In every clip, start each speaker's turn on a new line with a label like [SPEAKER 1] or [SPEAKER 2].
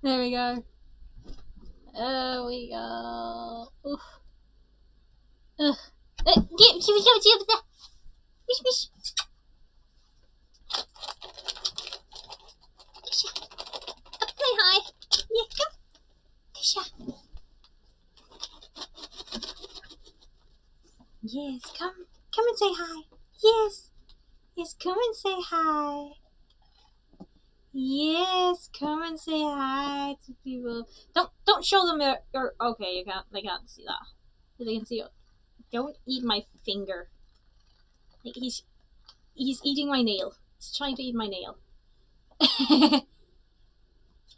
[SPEAKER 1] There we go. There we go. Oof. Ugh. Give. Wish, wish. Up, say hi. Yeah, come. Kisha. Yes, come. Come and say hi. Yes. Yes, come and say hi. Yes, come and say hi to people. Don't show them your okay, you can't they can't see that. They can see it. Don't eat my finger. He's eating my nail. He's trying to eat my nail.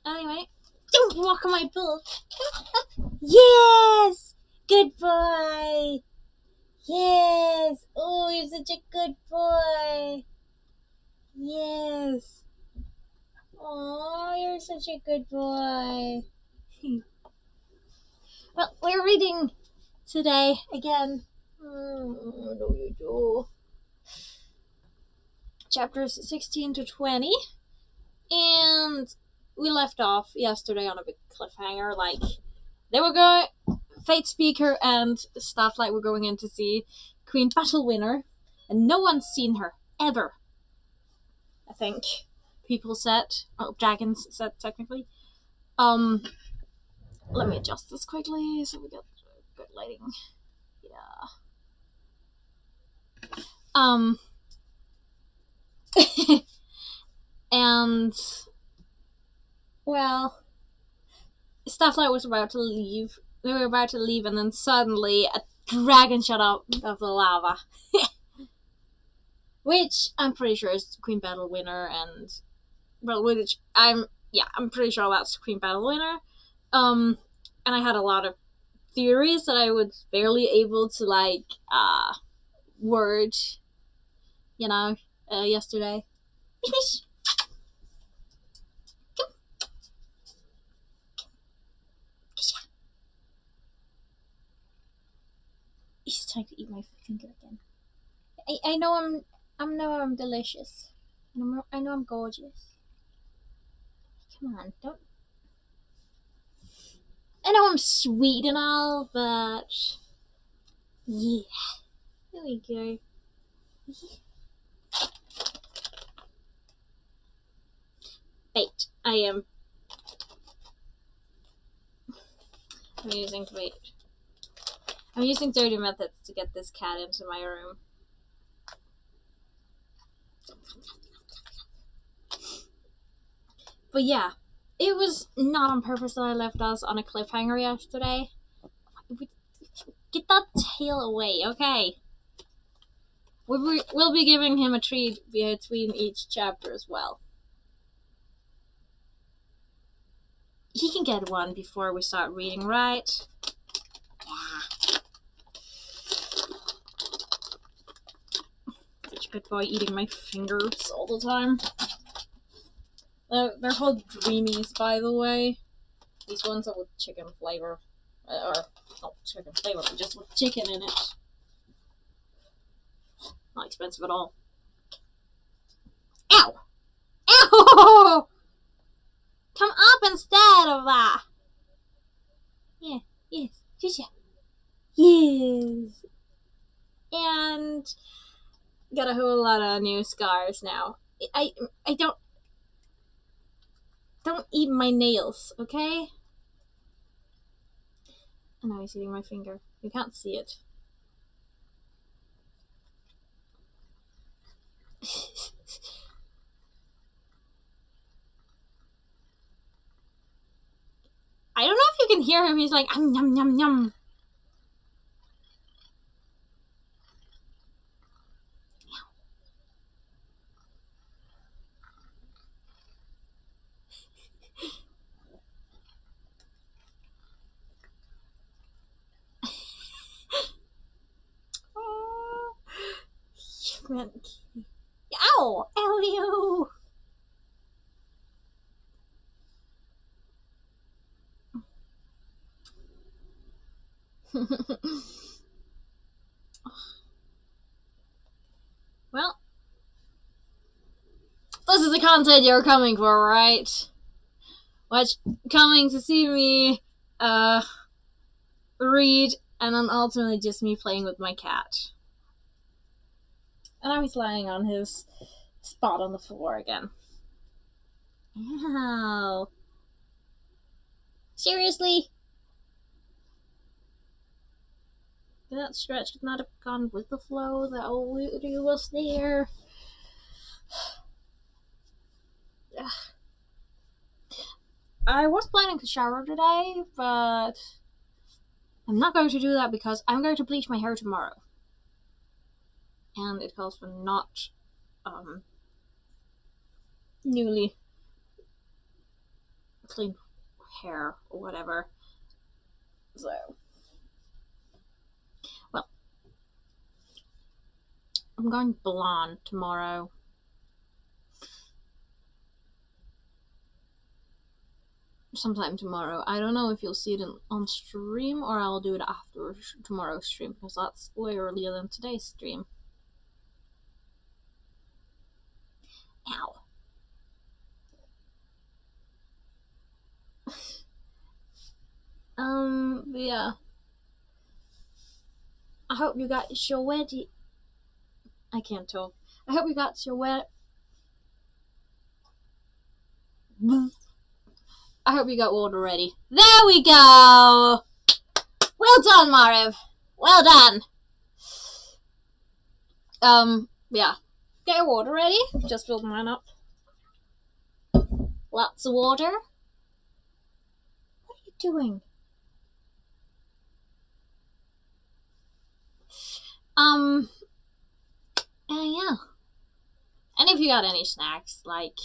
[SPEAKER 1] Anyway, don't walk on my butt. Yes! Good boy! Yes! Oh, you're such a good boy! Yes! Oh, you're such a good boy! Well, we're reading today again. What do you do? Chapters 16 to 20. And we left off yesterday on a big cliffhanger. Like, they were going. Fate Speaker and Starflight were going in to see Queen Battle Winner, and no one's seen her ever. I think people said, dragons said technically. Let me adjust this quickly so we get good lighting. Yeah. And well, Starflight was about to leave. They were about to leave, and then suddenly a dragon shot out of the lava. Which I'm pretty sure is Queen Battle Winner, and well, which I'm pretty sure that's Queen Battle Winner. And I had a lot of theories that I was barely able to word, yesterday. He's trying to eat my finger again. I know I'm delicious. I know I'm gorgeous. Come on, don't. I know I'm sweet and all, but yeah. There we go. Bait. I'm using bait. I'm using dirty methods to get this cat into my room. But yeah, it was not on purpose that I left us on a cliffhanger yesterday. Get that tail away, okay? We'll be giving him a treat between each chapter as well. He can get one before we start reading, right? Yeah. Such a good boy, eating my fingers all the time. They're called Dreamies, by the way. These ones are with chicken flavor. Or not chicken flavor, but just with chicken in it. Not expensive at all. Ow! Ow! Come up instead of that! Yeah, yes, yes, yes. And got a whole lot of new scars now. I don't eat my nails, okay? And now he's eating my finger. You can't see it. I don't know if you can hear him. He's like, yum, yum, yum. Oh, man. Ow! Ow, you! Well, this is the content you're coming for, right? coming to see me read, and then ultimately just me playing with my cat. And now he's lying on his spot on the floor again. Ow. Seriously? That stretch could not have gone with the flow. The old voodoo was there. I was planning to shower today, but I'm not going to do that because I'm going to bleach my hair tomorrow. And it calls for not newly clean hair or whatever. So, well, I'm going blonde tomorrow. Sometime tomorrow. I don't know if you'll see it on stream or I'll do it after tomorrow's stream because that's way earlier than today's stream. Ow. Yeah. I hope you got your wet. I can't talk. I hope you got your wet. I hope you got water ready. There we go! Well done, Mariv. Well done. Yeah. Get your water ready. Just filled mine up. Lots of water. What are you doing? Yeah. And if you got any snacks, like,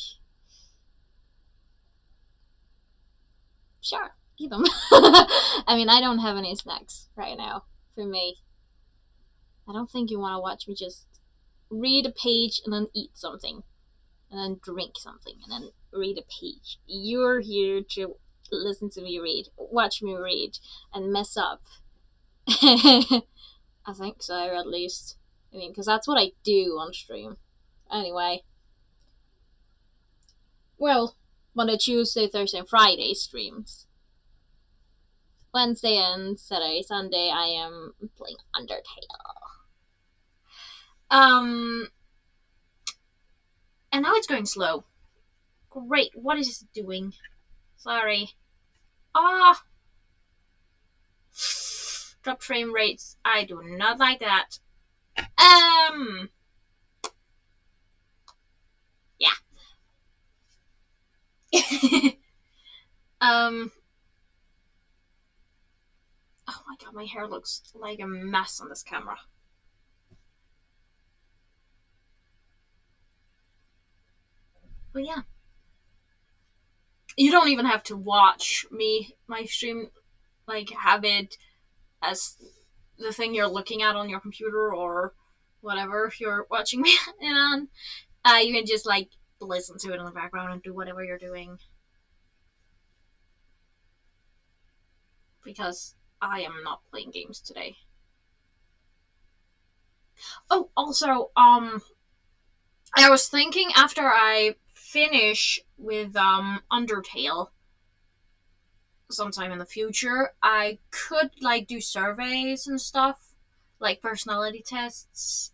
[SPEAKER 1] sure, eat them. I mean, I don't have any snacks right now for me. I don't think you want to watch me just read a page and then eat something, and then drink something, and then read a page. You're here to listen to me read, watch me read, and mess up. I think so, at least. I mean, because that's what I do on stream. Anyway. Well, Monday, Tuesday, Thursday, and Friday streams. Wednesday and Saturday, Sunday, I am playing Undertale. And now it's going slow. Great, what is it doing? Sorry. Ah! Drop frame rates. I do not like that. Yeah. Oh my god, my hair looks like a mess on this camera. But yeah. You don't even have to watch my stream, like, have it as the thing you're looking at on your computer or whatever if you're watching me on. You can just, like, listen to it in the background and do whatever you're doing. Because I am not playing games today. Oh, also, I was thinking after I finish with, Undertale sometime in the future, I could, like, do surveys and stuff, like personality tests.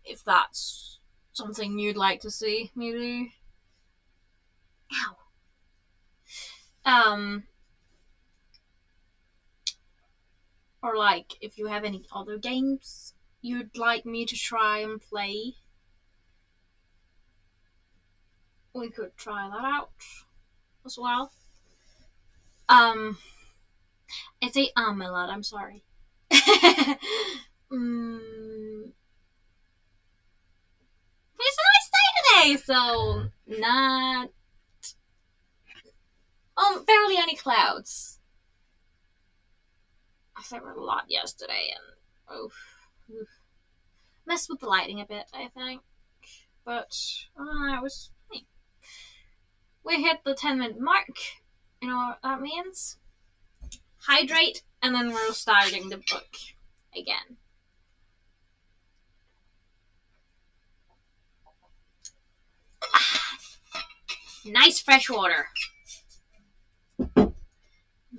[SPEAKER 1] If that's something you'd like to see, maybe. Ow. Or, like, if you have any other games you'd like me to try and play, we could try that out as well. I say a lot, I'm sorry. It's a nice day today, so not barely any clouds. There were a lot yesterday, and messed with the lighting a bit, I think. But it was. We hit the 10-minute mark. You know what that means? Hydrate, and then we're starting the book again. Nice fresh water. The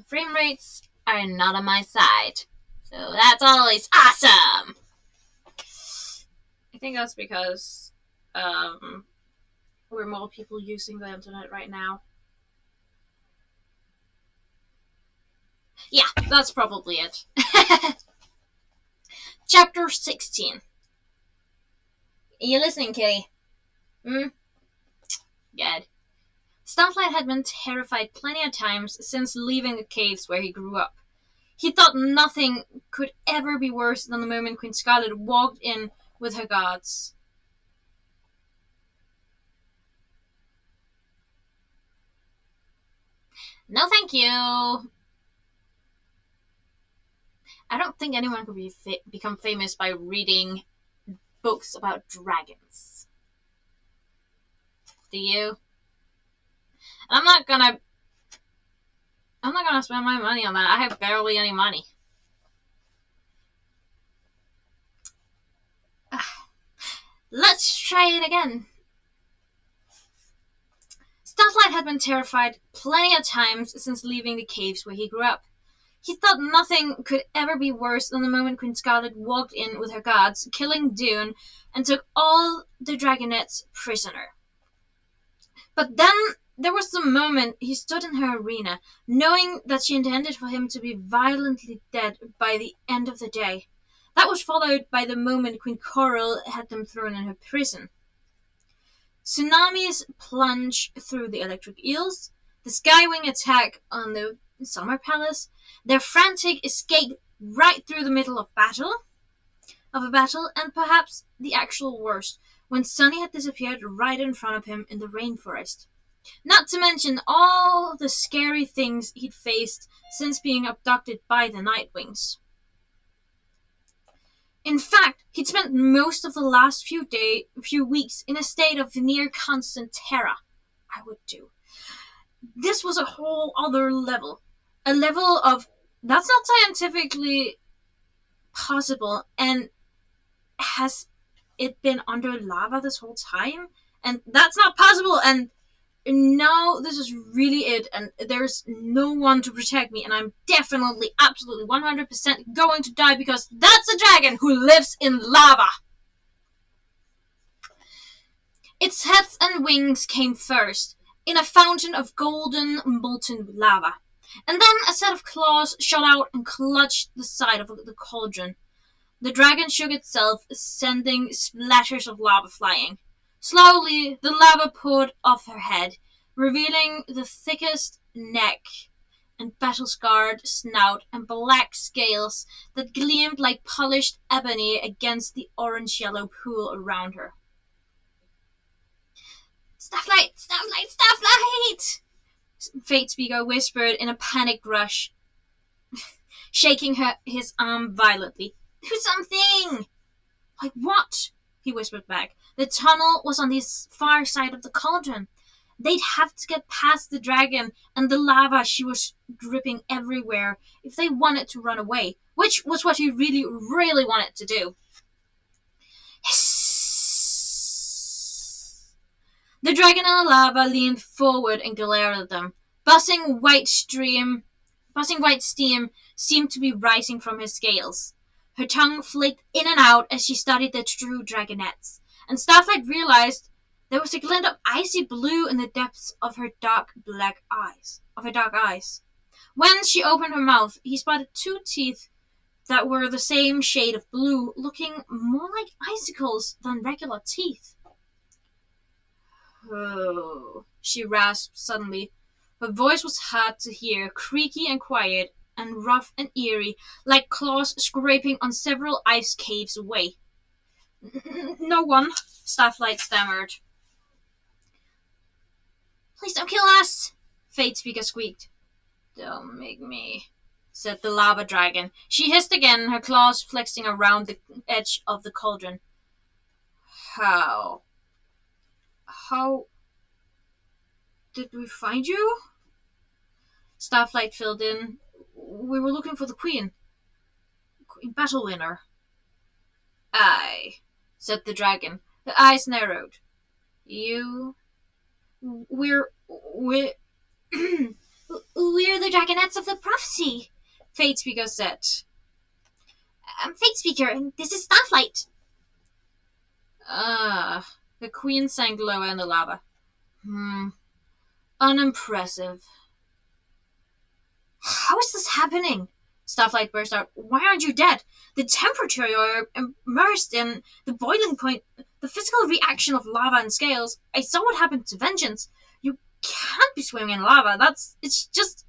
[SPEAKER 1] frame rates are not on my side, so that's always awesome. I think that's because we're more people using the internet right now. Yeah, that's probably it. Chapter 16. You listening, kitty? Hmm? Good. Starlight had been terrified plenty of times since leaving the caves where he grew up. He thought nothing could ever be worse than the moment Queen Scarlet walked in with her guards. No, thank you. I don't think anyone could become famous by reading books about dragons. Do you? I'm not gonna. I'm not gonna spend my money on that. I have barely any money. Let's try it again. Starlight had been terrified plenty of times since leaving the caves where he grew up. He thought nothing could ever be worse than the moment Queen Scarlet walked in with her guards, killing Dune, and took all the dragonettes prisoner. But then there was the moment he stood in her arena, knowing that she intended for him to be violently dead by the end of the day. That was followed by the moment Queen Coral had them thrown in her prison. Tsunamis plunge through the electric eels, the Skywing attack on the Summer Palace, their frantic escape right through the middle of a battle, and perhaps the actual worst, when Sunny had disappeared right in front of him in the rainforest. Not to mention all the scary things he'd faced since being abducted by the Nightwings. In fact, he'd spent most of the last few weeks in a state of near constant terror. I would do. This was a whole other level. A level of that's not scientifically possible, and has it been under lava this whole time? And that's not possible, and now this is really it, and there's no one to protect me, and I'm definitely, absolutely, 100% going to die because that's a dragon who lives in lava. Its head and wings came first, in a fountain of golden molten lava, and then a set of claws shot out and clutched the side of the cauldron. The dragon shook itself, sending splatters of lava flying. Slowly, the lava poured off her head, revealing the thickest neck and battle-scarred snout and black scales that gleamed like polished ebony against the orange-yellow pool around her. Starlight! Starlight! Starlight! Fate Speaker whispered in a panicked rush, shaking his arm violently. Do something! Like what? He whispered back. The tunnel was on the far side of the cauldron. They'd have to get past the dragon and the lava she was dripping everywhere if they wanted to run away, which was what he really, really wanted to do. Hiss. The dragon and the lava leaned forward and glared at them. Buzzing white steam seemed to be rising from her scales. Her tongue flicked in and out as she studied the true dragonettes, and Starlight realized there was a glint of icy blue in the depths of her dark eyes. When she opened her mouth, he spotted two teeth that were the same shade of blue, looking more like icicles than regular teeth. Oh, she rasped suddenly. Her voice was hard to hear, creaky and quiet, and rough and eerie, like claws scraping on several ice caves away. No one, Starlight stammered. Please don't kill us, Fate Speaker squeaked. Don't make me, said the lava dragon. She hissed again, her claws flexing around the edge of the cauldron. How did we find you? Starlight filled in. We were looking for the Queen Battle Winner. Aye, said the dragon. Her eyes narrowed. You We're we're the dragonettes of the prophecy, Fate Speaker said. I'm Fate Speaker, and this is Starflight. Ah, the queen sank lower in the lava. Unimpressive. How is this happening? Starflight burst out. Why aren't you dead? The temperature you're immersed in, the boiling point, the physical reaction of lava and scales. I saw what happened to Vengeance. You can't be swimming in lava. It just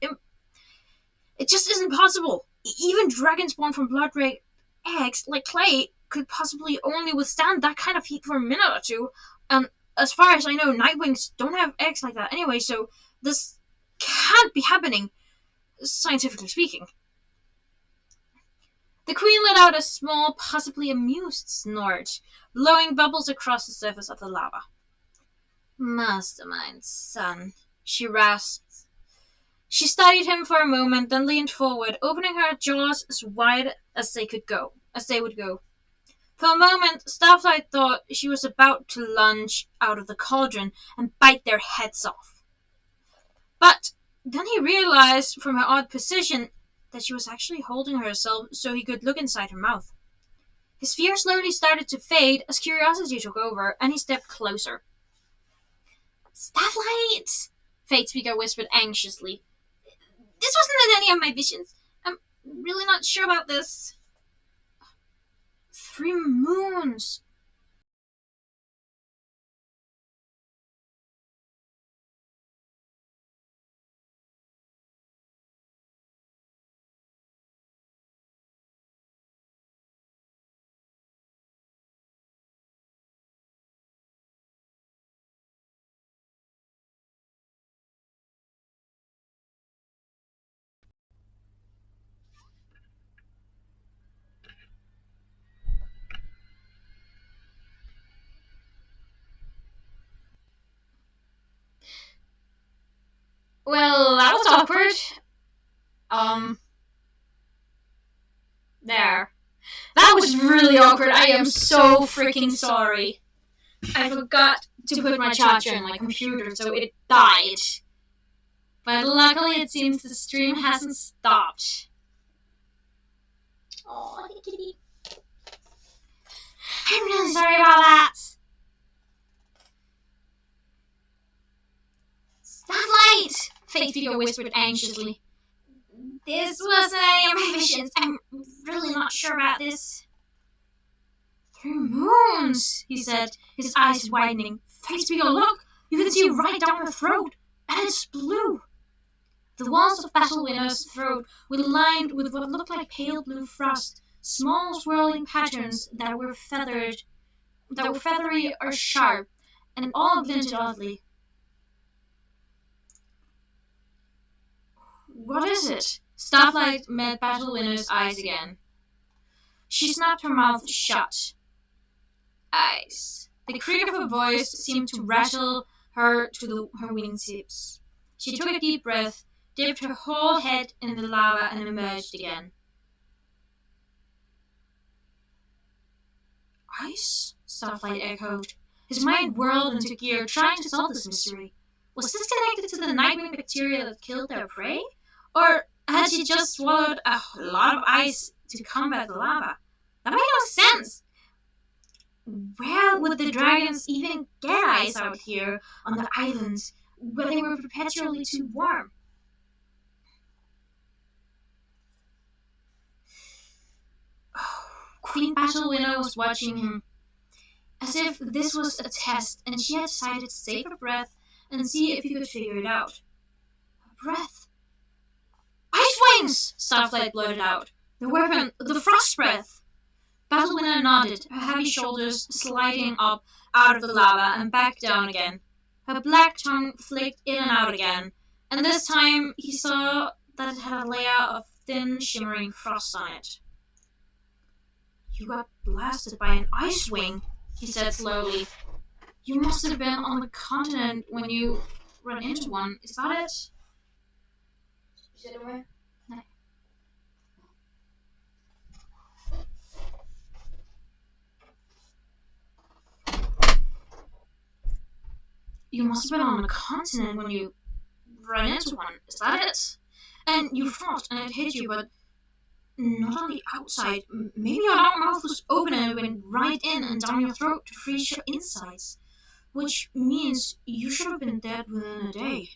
[SPEAKER 1] isn't possible. Even dragons born from blood-red eggs, like Clay, could possibly only withstand that kind of heat for a minute or two. And as far as I know, Nightwings don't have eggs like that anyway, so this can't be happening, scientifically speaking. The queen let out a small, possibly amused snort, blowing bubbles across the surface of the lava. Mastermind, son, she rasped. She studied him for a moment, then leaned forward, opening her jaws as wide as they would go. For a moment, Starflight thought she was about to lunge out of the cauldron and bite their heads off. But then he realized from her odd position that she was actually holding herself so he could look inside her mouth. His fear slowly started to fade as curiosity took over, and he stepped closer. Starflight! Fate Speaker whispered anxiously. This wasn't in any of my visions. I'm really not sure about this. 3 moons. Well, that was awkward. There. That was really awkward. I am so freaking sorry. I forgot to put my charger in my computer, so it died. But luckily, it seems the stream hasn't stopped. Oh, kitty. I'm really sorry about that. Starlight! Fate Speaker whispered anxiously. This wasn't any of my visions. I'm really not sure about this. 3 moons, he said, his eyes widening. Fate Speaker, look! You can see right down her throat, and it's blue. The walls of Battle Winner's throat were lined with what looked like pale blue frost, small swirling patterns that were feathery or sharp, and all glinted oddly. What is it? Starflight met Battle Winner's eyes again. She snapped her mouth shut. Ice. The creak of her voice seemed to rattle her to her wingtips. She took a deep breath, dipped her whole head in the lava, and emerged again. Ice? Starflight echoed. His mind whirled into gear, trying to solve this mystery. Was this connected to the Nightwing bacteria that killed their prey? Or had she just swallowed a lot of ice to combat the lava? That made no sense. Where would the dragons even get ice out here on the islands, where they were perpetually too warm? Queen Battle Winner was watching him, as if this was a test and she had decided to save her breath and see if he could figure it out. Her breath. Ice wings! Starflight blurted out. The weapon, the frost breath. Battle Winner nodded, her heavy shoulders sliding up out of the lava and back down again. Her black tongue flicked in and out again, and this time he saw that it had a layer of thin, shimmering frost on it. You got blasted by an ice wing, he said slowly. You must have been on the continent when you ran into one. Is that it? You must have been on a continent when you ran into one, is that it? And you fought and it hit you, but not on the outside. Maybe your mouth was open and it went right in and down your throat to freeze your insides. Which means you should have been dead within a day.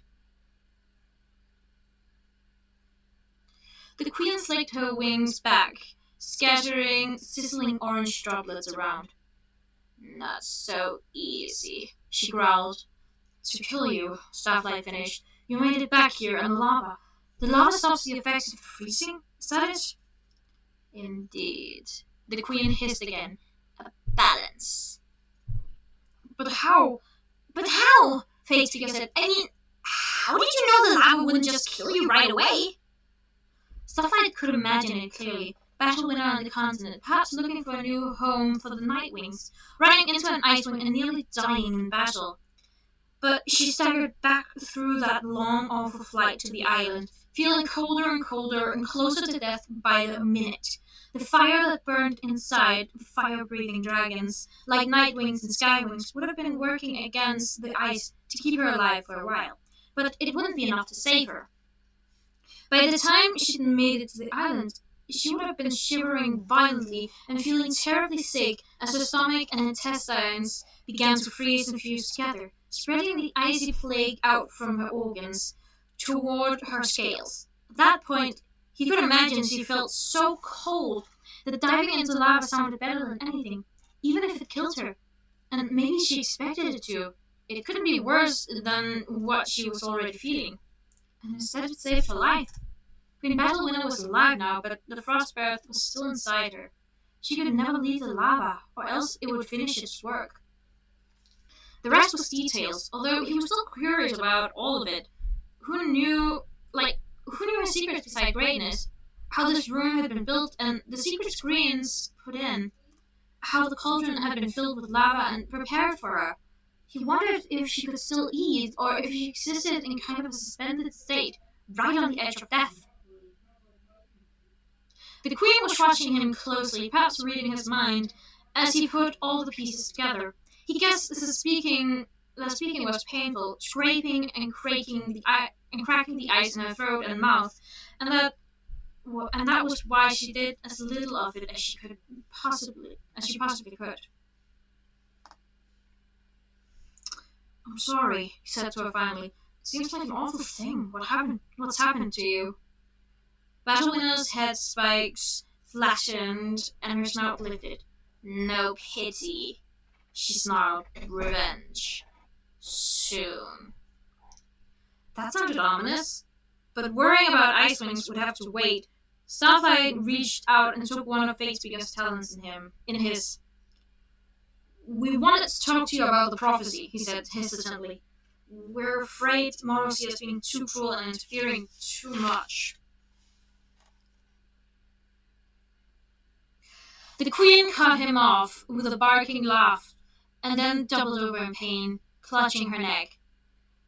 [SPEAKER 1] The queen flicked her wings back, scattering sizzling orange droplets around. Not so easy, she growled. To kill you, Starflight finished. You made it back here in the lava. The lava stops the effects of freezing, is that it? Indeed. The queen hissed again. A balance. But how? But how? Fate Speaker said. I mean, how did you know the lava wouldn't just kill you right away? Starflight could imagine it clearly. Battle winner on the continent, perhaps looking for a new home for the Nightwings, running into an Icewing and nearly dying in battle. But she staggered back through that long, awful flight to the island, feeling colder and colder and closer to death by the minute. The fire that burned inside fire-breathing dragons, like Nightwings and Skywings, would have been working against the ice to keep her alive for a while, but it wouldn't be enough to save her. By the time she'd made it to the island, she would have been shivering violently and feeling terribly sick as her stomach and intestines began to freeze and fuse together, spreading the icy plague out from her organs toward her scales. At that point, he could imagine she felt so cold that diving into lava sounded better than anything, even if it killed her. And maybe she expected it to. It couldn't be worse than what she was already feeling. And instead it saved her life. Queen Battlewinner was alive now, but the frost breath was still inside her. She could never leave the lava, or else it would finish its work. The rest was details, although he was still curious about all of it. Who knew her secrets beside greatness? How this room had been built, and the secret screens put in. How the cauldron had been filled with lava and prepared for her. He wondered if she could still eat, or if she existed in kind of a suspended state, right on the edge of death. The queen was watching him closely, perhaps reading his mind, as he put all the pieces together. He guessed that speaking was painful, scraping and cracking the ice in her throat and mouth, and that was why she did as little of it as she possibly could. I'm sorry, he said to her finally. It seems like an awful thing. What's happened to you? Battlewinner's head spikes flattened and her snout lifted. No pity, she snarled. Revenge. Soon. That sounded ominous, but worrying about Icewings would have to wait. Starflight reached out and took one of Fatespeaker's talents in his. We wanted to talk to you about the prophecy, he said hesitantly. We're afraid Morrissey is being too cruel and interfering too much. The queen cut him off with a barking laugh, and then doubled over in pain, clutching her neck.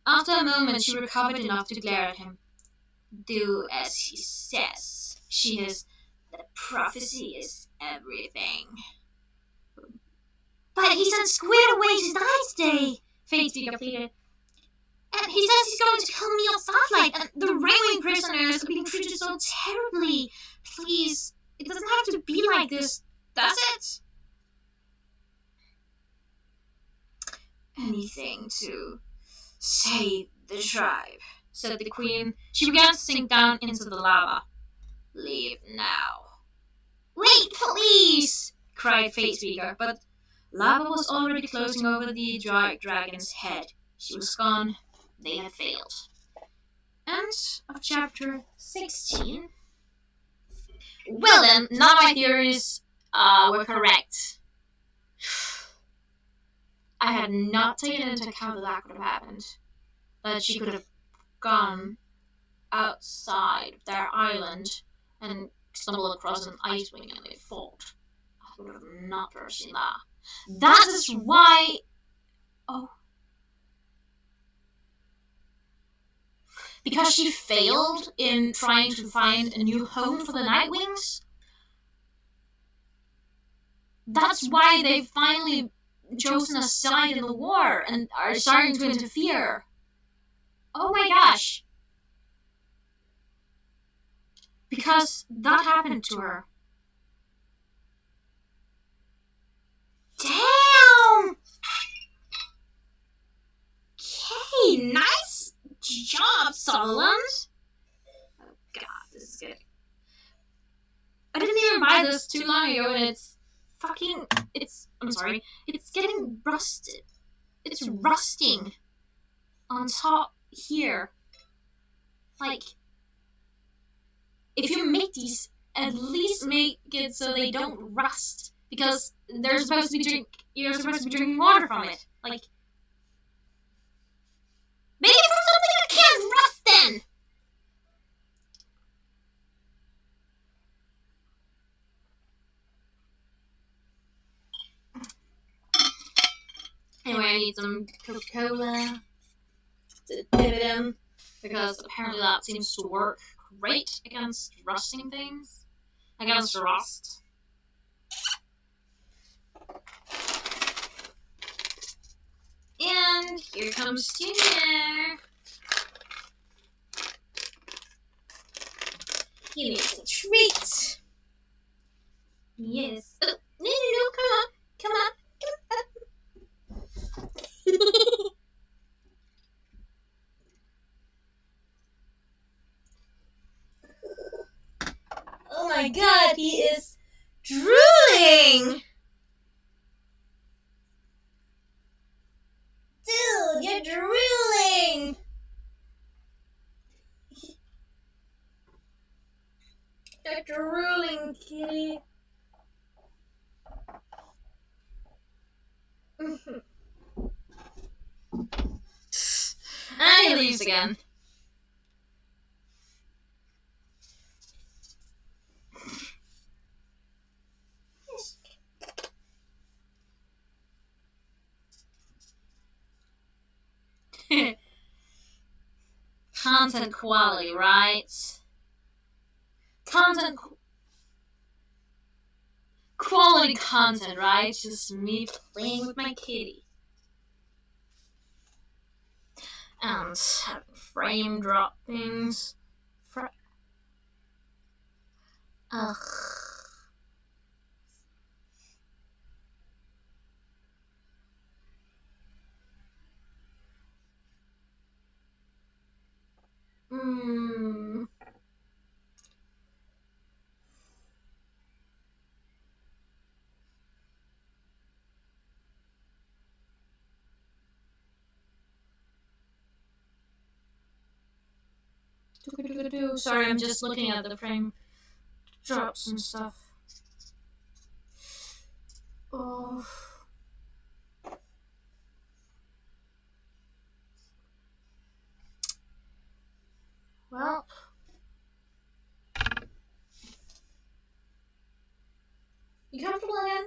[SPEAKER 1] After a moment she recovered enough to glare at him. Do as he says, she hissed. The prophecy is everything. But he sent Squid away to die today, Fatespeaker pleaded. And he says he's going to kill me on Starflight, and the Rainwing prisoners are being treated so terribly. Please, it doesn't have to be like this, does it? Anything to save the tribe, said the queen. She began to sink down into the lava. Leave now. Wait, please, cried Fatespeaker, but lava was already closing over the dragon's head. She was gone. They had failed. End of chapter 16. Well then, none of my theories were correct. I had not taken into account that could have happened. That she could have gone outside their island and stumbled across an Icewing and they fought. I would have not foreseen that. That is why... Oh. Because she failed in trying to find a new home for the Nightwings? That's why they finally chosen a side in the war and are starting to interfere. Oh my gosh. Because that happened to her. Damn! Okay, nice job, Sutherland. Oh god, this is good. I didn't even buy this too long ago and I'm sorry, it's getting rusted. It's rusting on top here. Like, if you make these, at least make it so they don't rust. Because you're supposed to be drinking water from it. Like, make it from something that can't rust then! Anyway, I need some Coca-Cola to dip it in, because apparently that seems to work great against rusting things. Against rust. And here comes Junior. He needs a treat. Yes. Oh, no, come on. Oh my god, he is drooling! Dude, you're drooling! You're drooling, kitty. And he leaves again. Content quality, right? Quality content, right? Just me playing with my kitty. And having frame droppings. Ugh. Sorry, I'm just looking at the frame drops and stuff. Oh. Well. You comfortable again?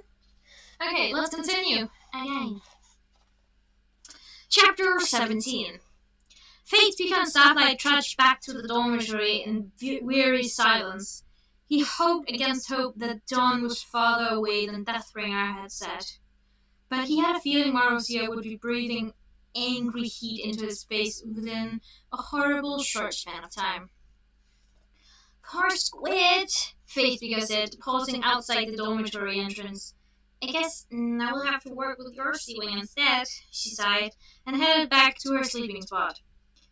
[SPEAKER 1] Okay, let's continue. Again. Chapter 17. Fate and Starlight trudged back to the dormitory in weary silence. He hoped against hope that dawn was farther away than Deathbringer had said. But he had a feeling Marozia would be breathing angry heat into his face within a horrible short span of time. Poor Squid, Faithbeaker said, pausing outside the dormitory entrance. I guess I will have to work with your ceiling instead, she sighed, and headed back to her sleeping spot.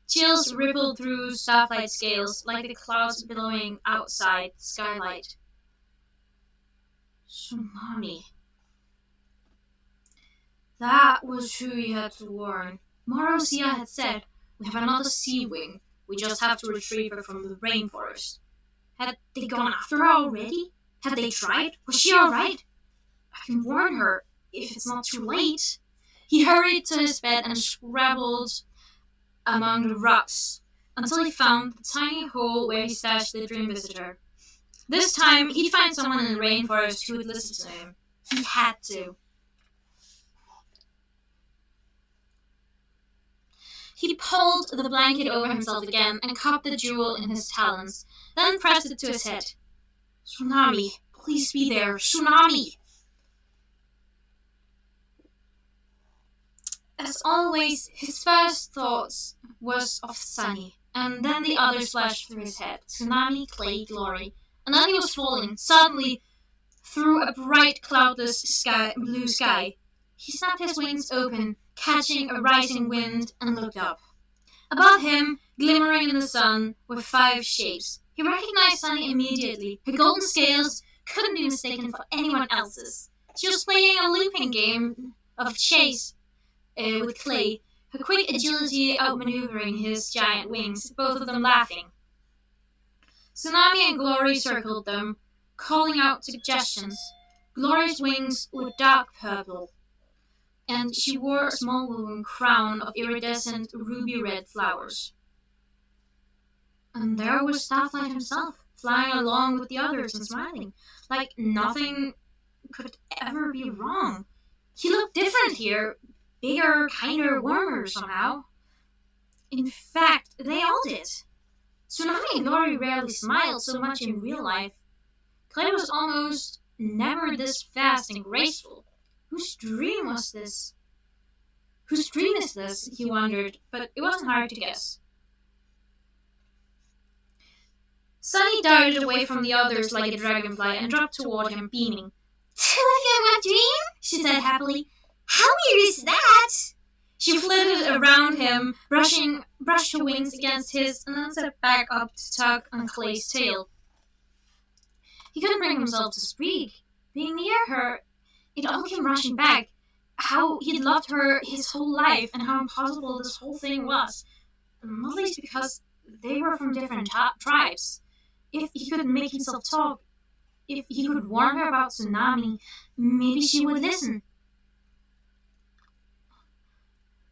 [SPEAKER 1] Chills rippled through Starlight's scales like the clouds billowing outside the skylight. Tsunami. That was who he had to warn. Marozia had said, "We have another sea wing. We just have to retrieve her from the rainforest." Had they gone after her already? Had they tried? Was she alright? I can warn her, if it's not too late. He hurried to his bed and scrabbled among the rocks until he found the tiny hole where he stashed the dream visitor. This time, he'd find someone in the rainforest who would listen to him. He had to. He pulled the blanket over himself again and cupped the jewel in his talons, then pressed it to his head. Tsunami, please be there, Tsunami! As always, his first thoughts was of Sunny, and then the others flashed through his head: Tsunami, Clay, Glory. And then he was falling, suddenly, through a bright, cloudless blue sky. He snapped his wings open, catching a rising wind, and looked up. Above him, glimmering in the sun, were 5 shapes. He recognized Sunny immediately. Her golden scales couldn't be mistaken for anyone else's. She was playing a looping game of chase with Clay, her quick agility outmaneuvering his giant wings, both of them laughing. Tsunami and Glory circled them, calling out suggestions. Glory's wings were dark purple, and she wore a small woven crown of iridescent ruby-red flowers. And there was Starflight himself, flying along with the others and smiling, like nothing could ever be wrong. He looked different here, bigger, kinder, warmer somehow. In fact, they all did. Tsunami and Glory rarely smiled so much in real life. Clay was almost never this fast and graceful. Whose dream was this? Whose dream is this? He wondered, but it wasn't hard to guess. Sunny darted away from the others like a dragonfly and dropped toward him, beaming. "To live your wet dream?" she said happily. "How weird is that?" She flitted around him, brushed her wings against his, and then sat back up to tug on Clay's tail. He couldn't bring himself to speak. Being near her, it all came rushing back. How he'd loved her his whole life, and how impossible this whole thing was. Not least because they were from different tribes. If he could make himself talk, if he could warn her about Tsunami, maybe she would listen.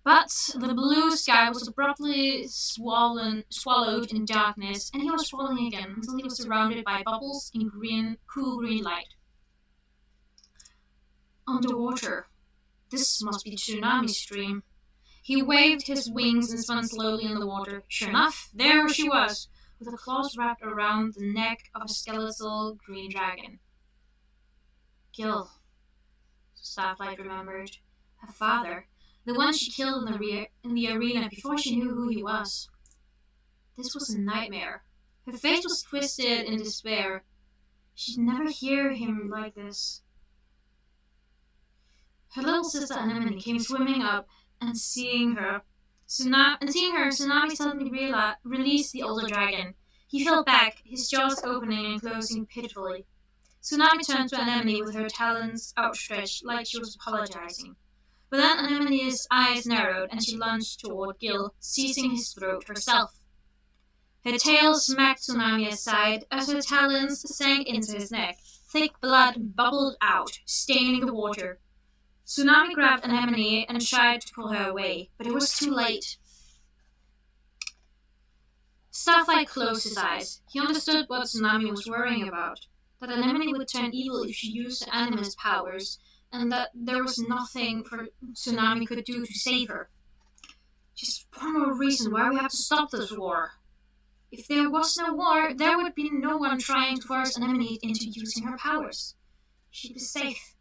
[SPEAKER 1] But the blue sky was abruptly swallowed in darkness, and he was falling again until he was surrounded by bubbles in cool green light. Underwater. This must be Tsunami's dream. He waved his wings and spun slowly in the water. Sure enough, there she was, with her claws wrapped around the neck of a skeletal green dragon. Gil, Starflight remembered. Her father, the one she killed in the arena before she knew who he was. This was a nightmare. Her face was twisted in despair. She'd never hear him like this. Her little sister Anemone came swimming up, and seeing her, Tsunami suddenly released the older dragon. He fell back, his jaws opening and closing pitifully. Tsunami turned to Anemone with her talons outstretched, like she was apologizing. But then Anemone's eyes narrowed, and she lunged toward Gil, seizing his throat herself. Her tail smacked Tsunami aside as her talons sank into his neck. Thick blood bubbled out, staining the water. Tsunami grabbed Anemone and tried to pull her away, but it was too late. Starflight closed his eyes. He understood what Tsunami was worrying about, that Anemone would turn evil if she used the animist powers, and that there was nothing Tsunami could do to save her. Just one more reason why we have to stop this war. If there was no war, there would be no one trying to force Anemone into using her powers. She'd be safe.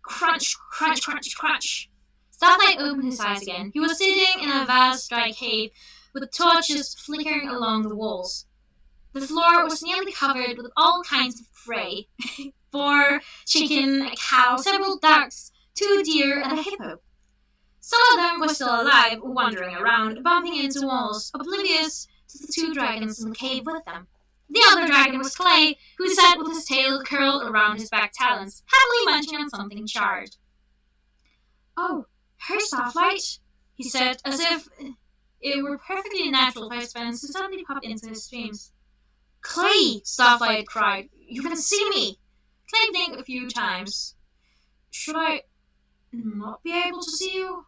[SPEAKER 1] Crunch, crunch, crunch, crunch. Starlight opened his eyes again. He was sitting in a vast dry cave with torches flickering along the walls. The floor was nearly covered with all kinds of prey. Boar, chicken, a cow, several ducks, 2 deer, and a hippo. Some of them were still alive, wandering around, bumping into walls, oblivious to the 2 dragons in the cave with them. The other dragon was Clay, who sat with his tail curled around his back talons, happily munching on something charred. "Oh, hey, Starflight," he said, as if it were perfectly natural for his friends to suddenly pop into his dreams. "Clay!" Starflight cried. "You can see me!" Clay blinked a few times. "Should I not be able to see you?"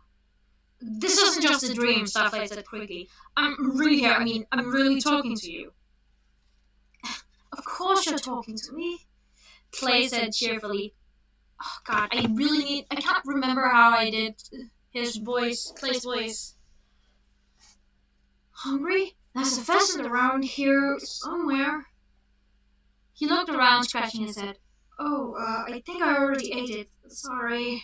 [SPEAKER 1] "This isn't just a dream," Starflight said quickly. "I'm really here. I'm really talking to you." "Of course you're talking to me," Clay said cheerfully. Oh god, I can't remember how I did his voice, Clay's voice. "Hungry? There's a pheasant around here somewhere." He looked around, scratching his head. "Oh, I think I already ate it. Sorry."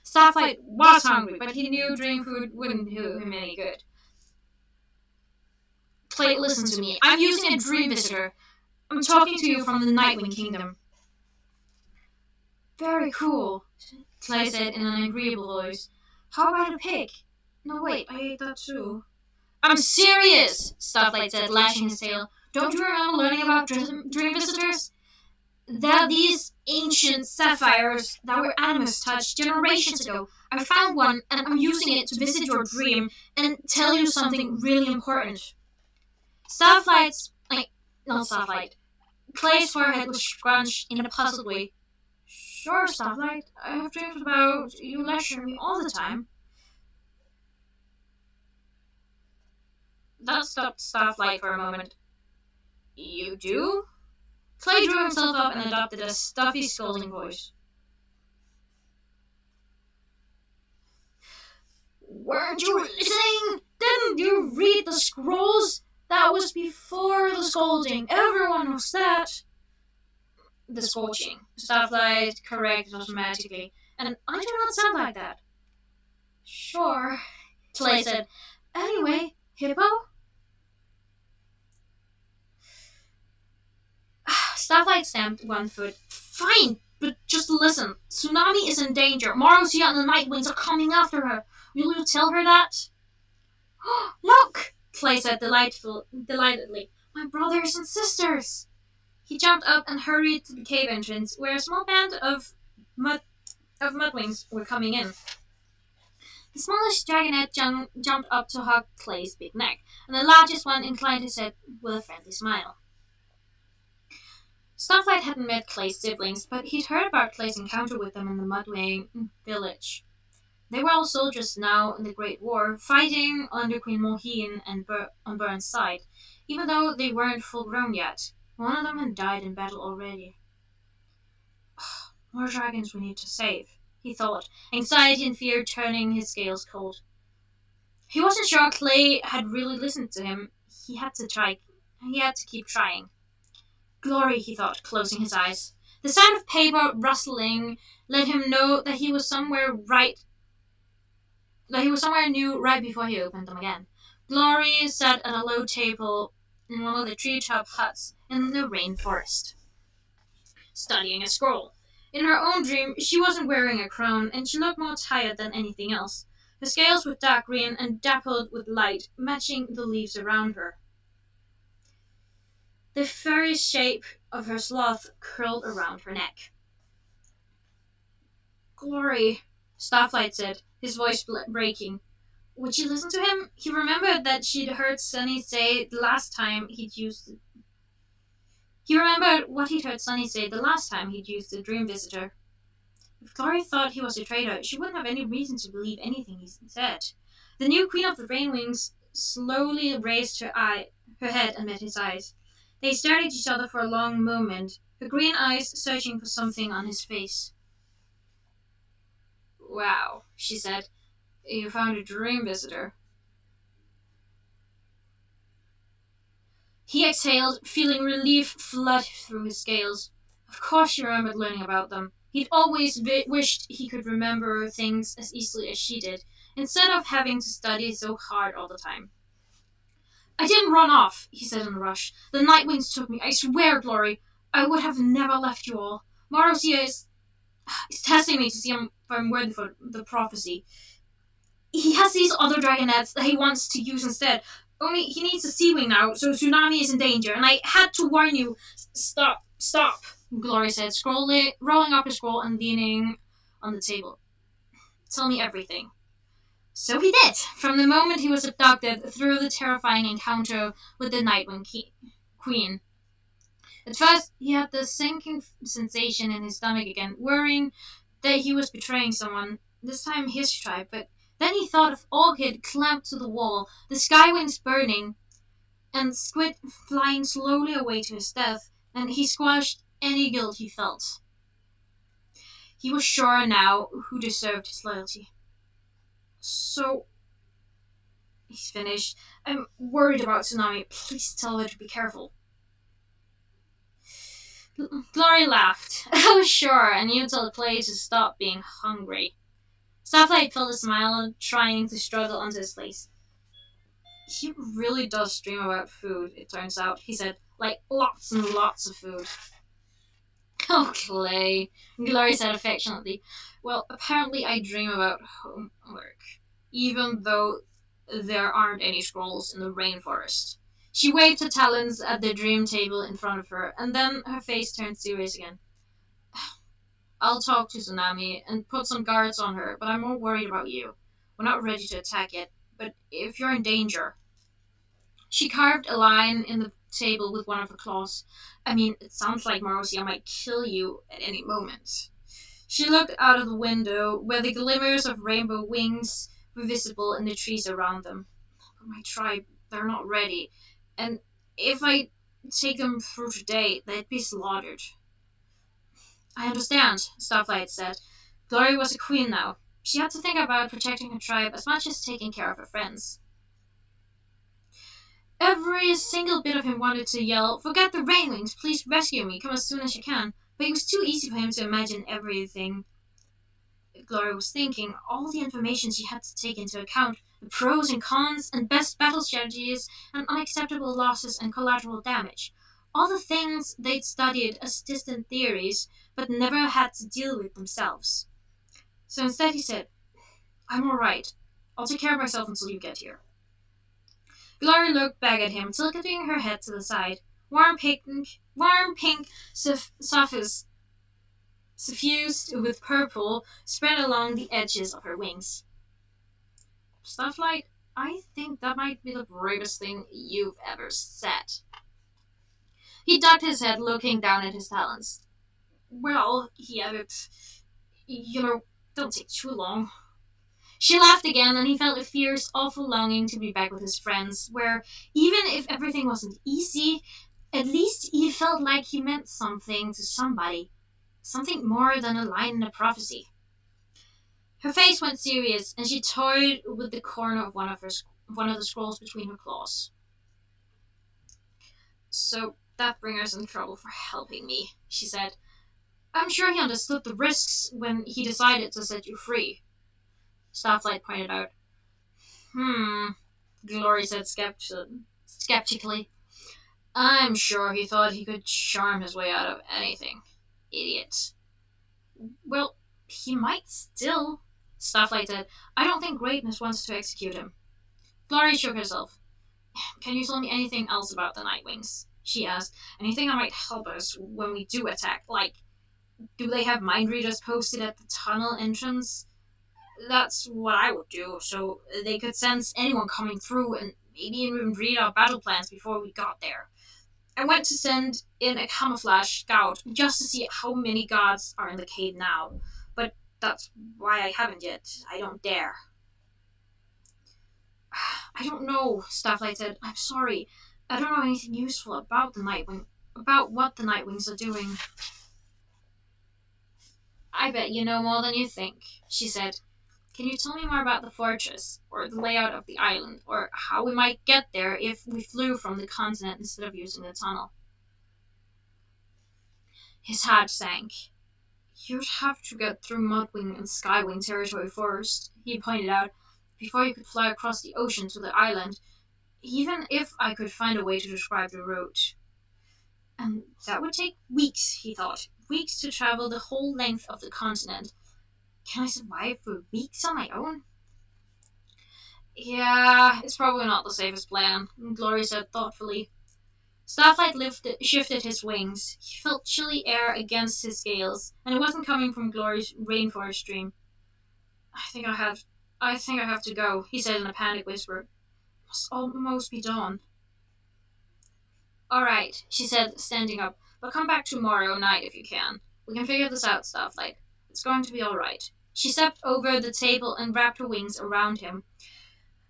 [SPEAKER 1] Starflight was hungry, but he knew dream food wouldn't do him any good. Clay, listen to me. I'm using a dream visitor. I'm talking to you from the Nightwing Kingdom. Very cool, Clay said in an agreeable voice. How about a pig? No, wait, I ate that too. I'm serious, Starflight said, lashing his tail. Don't you remember learning about dream visitors? They're these ancient sapphires that were Animus touched generations ago. I found one, and I'm using it to visit your dream and tell you something really important. Not Starflight. Clay's forehead was scrunched in a puzzled way. Sure, Starflight. I have dreams about you lecturing me all the time. That stopped Starflight for a moment. You do? Clay drew himself up and adopted a stuffy, scolding voice. Weren't you listening? Didn't you read the scrolls? That was before the scolding. Everyone knows that. The scorching. Starflight corrected automatically. And I do not sound like that. Sure, Clay said. Anyway, Hippo? Starflight stamped one foot. Fine, but just listen. Tsunami is in danger. Marussia and the Nightwings are coming after her. Will you tell her that? Look, Clay said delightedly. My brothers and sisters. He jumped up and hurried to the cave entrance, where a small band of mudwings were coming in. The smallest dragonette jumped up to hug Clay's big neck, and the largest one inclined his head with a friendly smile. Starflight hadn't met Clay's siblings, but he'd heard about Clay's encounter with them in the Mudwing village. They were all soldiers now in the Great War, fighting under Queen Moheen and on Byrne's side, even though they weren't full grown yet. One of them had died in battle already. More dragons we need to save, he thought, anxiety and fear turning his scales cold. He wasn't sure Clay had really listened to him. He had to keep trying. Glory, he thought, closing his eyes. The sound of paper rustling let him know that he was somewhere new right before he opened them again. Glory sat at a low table in one of the treetop huts in the rainforest, studying a scroll. In her own dream, she wasn't wearing a crown, and she looked more tired than anything else. Her scales were dark green and dappled with light, matching the leaves around her. The furry shape of her sloth curled around her neck. Glory, Starflight said, his voice breaking. Would she listen to him? He remembered that she'd heard Sunny say the last time he'd used it. He remembered what he'd heard Sunny say the last time he'd used the dream visitor. If Glory thought he was a traitor, she wouldn't have any reason to believe anything he said. The new Queen of the Rainwings slowly raised her head and met his eyes. They stared at each other for a long moment, her green eyes searching for something on his face. Wow, she said. You found a dream visitor. He exhaled, feeling relief flood through his scales. Of course she remembered learning about them. He'd always wished he could remember things as easily as she did, instead of having to study so hard all the time. I didn't run off, he said in a rush. The Nightwings took me. I swear, Glory, I would have never left you all. Marussia is testing me to see if I'm worthy for the prophecy. He has these other dragonettes that he wants to use instead. Only he needs a sea wing now, so Tsunami is in danger, and I had to warn you. Stop, Glory said, rolling up his scroll and leaning on the table. Tell me everything. So he did, from the moment he was abducted through the terrifying encounter with the Nightwing Queen. At first, he had the sinking sensation in his stomach again, worrying that he was betraying someone, this time his tribe, but then he thought of Orchid clamped to the wall, the skywings burning, and Squid flying slowly away to his death, and he squashed any guilt he felt. He was sure now who deserved his loyalty. So, he's finished. I'm worried about Tsunami. Please tell her to be careful. Glory laughed. I was sure, and you told Clay to stop being hungry. Starflight felt a smile trying to struggle onto his face. He really does dream about food, it turns out, he said. Like, lots and lots of food. Oh, Clay, Glory said affectionately. Well, apparently I dream about homework, even though there aren't any scrolls in the rainforest. She waved her talons at the dream table in front of her, and then her face turned serious again. I'll talk to Tsunami and put some guards on her, but I'm more worried about you. We're not ready to attack yet, but if you're in danger. She carved a line in the table with one of her claws. I mean, it sounds like Marcia might kill you at any moment. She looked out of the window, where the glimmers of rainbow wings were visible in the trees around them. But my tribe, they're not ready. And if I take them through today, they'd be slaughtered. I understand, Starflight said. Glory was a queen now. She had to think about protecting her tribe as much as taking care of her friends. Every single bit of him wanted to yell, "Forget the rainwings! Please rescue me! Come as soon as you can!" But it was too easy for him to imagine everything Glory was thinking, all the information she had to take into account, the pros and cons, and best battle strategies, and unacceptable losses and collateral damage. All the things they'd studied as distant theories, but never had to deal with themselves. So instead he said, "I'm alright. I'll take care of myself until you get here." Glory looked back at him, tilting her head to the side. Warm pink surface suffused with purple spread along the edges of her wings. Starflight, I think that might be the bravest thing you've ever said. He ducked his head, looking down at his talons. Well, he added, you know, don't take too long. She laughed again, and he felt a fierce, awful longing to be back with his friends, where, even if everything wasn't easy, at least he felt like he meant something to somebody. Something more than a line in a prophecy. Her face went serious, and she toyed with the corner of one of the scrolls between her claws. "So that bringer's in trouble for helping me," she said. "I'm sure he understood the risks when he decided to set you free," Starflight pointed out. Glory said skeptically. "I'm sure he thought he could charm his way out of anything. Idiot." "Well, he might still," Starflight said. "I don't think Greatness wants to execute him." Glory shook herself. "Can you tell me anything else about the Nightwings?" she asked. "Anything that might help us when we do attack? Like, do they have mind readers posted at the tunnel entrance? That's what I would do, so they could sense anyone coming through and maybe even read our battle plans before we got there. I went to send in a camouflage scout just to see how many guards are in the cave now, but that's why I haven't yet. I don't dare." "I don't know," Starflight said. "I'm sorry. I don't know anything useful about what the Nightwings are doing." "I bet you know more than you think," she said. "Can you tell me more about the fortress, or the layout of the island, or how we might get there if we flew from the continent instead of using the tunnel?" His heart sank. "You'd have to get through Mudwing and Skywing territory first," he pointed out, "before you could fly across the ocean to the island, even if I could find a way to describe the route. And that would take weeks," he thought. "Weeks to travel the whole length of the continent. Can I survive for weeks on my own?" "Yeah, it's probably not the safest plan," Glory said thoughtfully. Starflight shifted his wings. He felt chilly air against his scales, and it wasn't coming from Glory's rainforest dream. I think I have to go," he said in a panicked whisper. "It must almost be dawn." "All right," she said, standing up. "But come back tomorrow night if you can. We can figure this out, Starflight. It's going to be all right." She stepped over the table and wrapped her wings around him,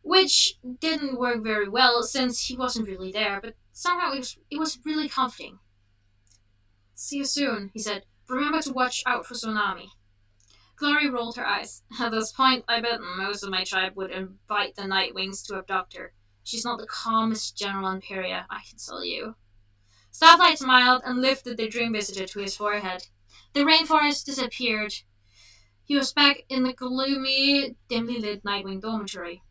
[SPEAKER 1] which didn't work very well since he wasn't really there, but somehow it was really comforting. "See you soon," he said. "Remember to watch out for Tsunami." Glory rolled her eyes. At this point, I bet most of my tribe would invite the Nightwings to abduct her. She's not the calmest general in Peria, I can tell you. Starflight smiled and lifted the dream visitor to his forehead. The rainforest disappeared, He was back in the gloomy, dimly lit Nightwing dormitory.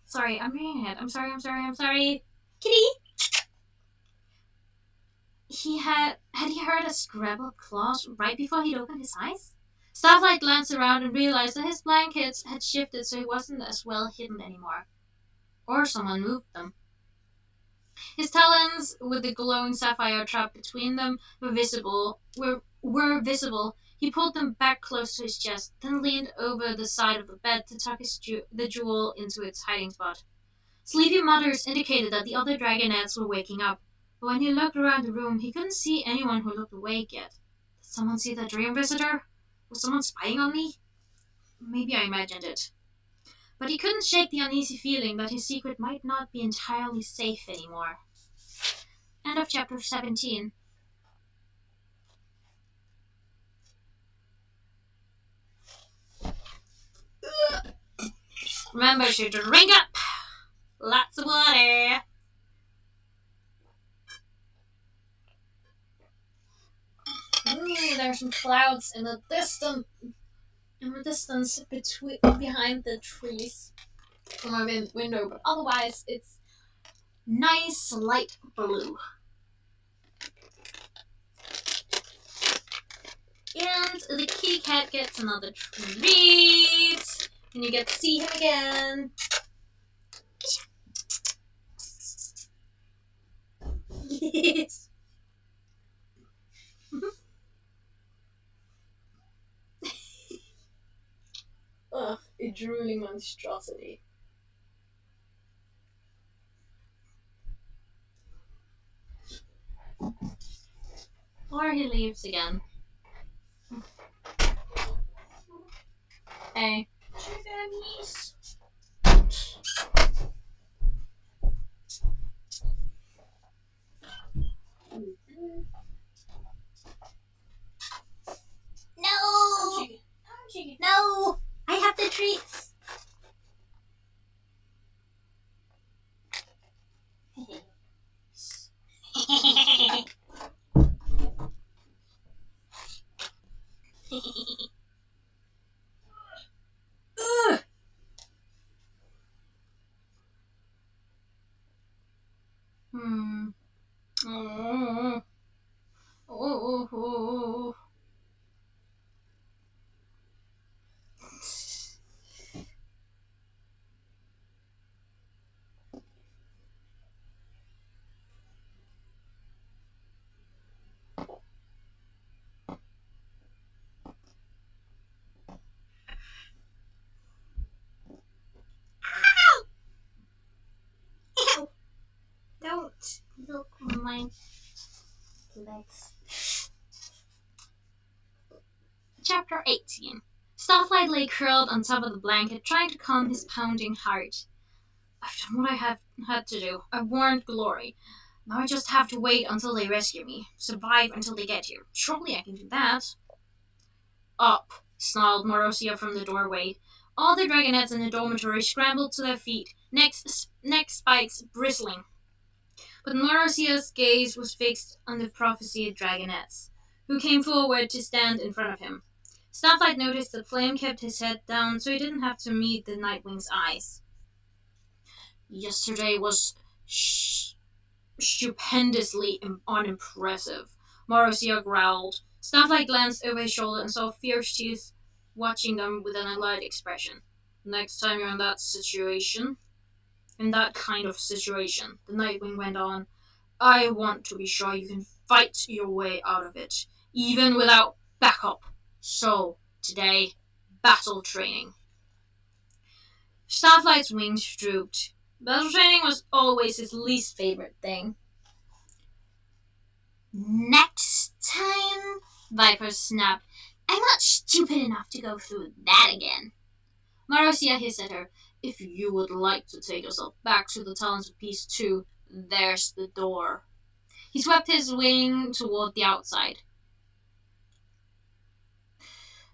[SPEAKER 1] Sorry, I'm reading it. I'm sorry. Kitty! Had he heard a scrabble of claws right before he'd opened his eyes? Starlight glanced around and realized that his blankets had shifted so he wasn't as well hidden anymore. Or someone moved them. His talons, with the glowing sapphire trap between them, were visible. He pulled them back close to his chest, then leaned over the side of the bed to tuck the jewel into its hiding spot. Sleepy mutters indicated that the other dragonettes were waking up, but when he looked around the room, he couldn't see anyone who looked awake yet. Did someone see the dream visitor? Was someone spying on me? Maybe I imagined it. But he couldn't shake the uneasy feeling that his secret might not be entirely safe anymore. End of chapter 17. Remember to drink up! Lots of water! Ooh, there's some clouds in the distance behind the trees from my window, but otherwise it's nice light blue. And the kitty cat gets another treat, and you get to see him again. Yes. Ugh, a drooling monstrosity. Or he leaves again. Hey. No! No! I have the treats! Hmm. Oh. Oh. Oh. Ow! Don't look my legs. Chapter 18. Starlight lay curled on top of the blanket, trying to calm his pounding heart. I've done what I have had to do. I warned Glory. Now I just have to wait until they rescue me. Survive until they get here. Surely I can do that. Up, snarled Marozia from the doorway. All the dragonettes in the dormitory scrambled to their feet, neck spikes bristling. But Marozia's gaze was fixed on the prophesied dragonettes, who came forward to stand in front of him. Starlight noticed that Flame kept his head down so he didn't have to meet the Nightwing's eyes. Yesterday was stupendously unimpressive, Marozia growled. Starlight glanced over his shoulder and saw fierce teeth watching them with an alert expression. Next time you're in that kind of situation, the Nightwing went on, I want to be sure you can fight your way out of it, even without backup. So, today, battle training. Starlight's wings drooped. Battle training was always his least favorite thing. Next time, Viper snapped. I'm not stupid enough to go through that again. Marozia hissed at her. If you would like to take yourself back to the Talons of Peace too, there's the door. He swept his wing toward the outside.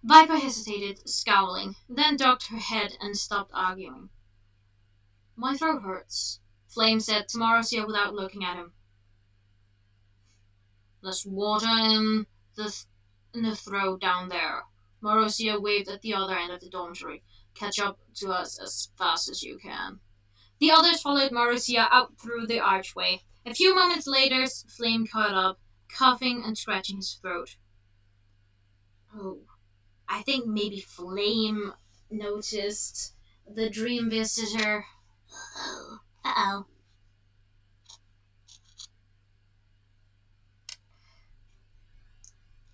[SPEAKER 1] Viper hesitated, scowling, then ducked her head and stopped arguing. My throat hurts, Flame said to Marozia without looking at him. There's water in the throat down there. Marozia waved at the other end of the dormitory. Catch up to us as fast as you can. The others followed Marozia out through the archway. A few moments later, Flame caught up, coughing and scratching his throat. Oh, I think maybe Flame noticed the dream visitor. Uh-oh.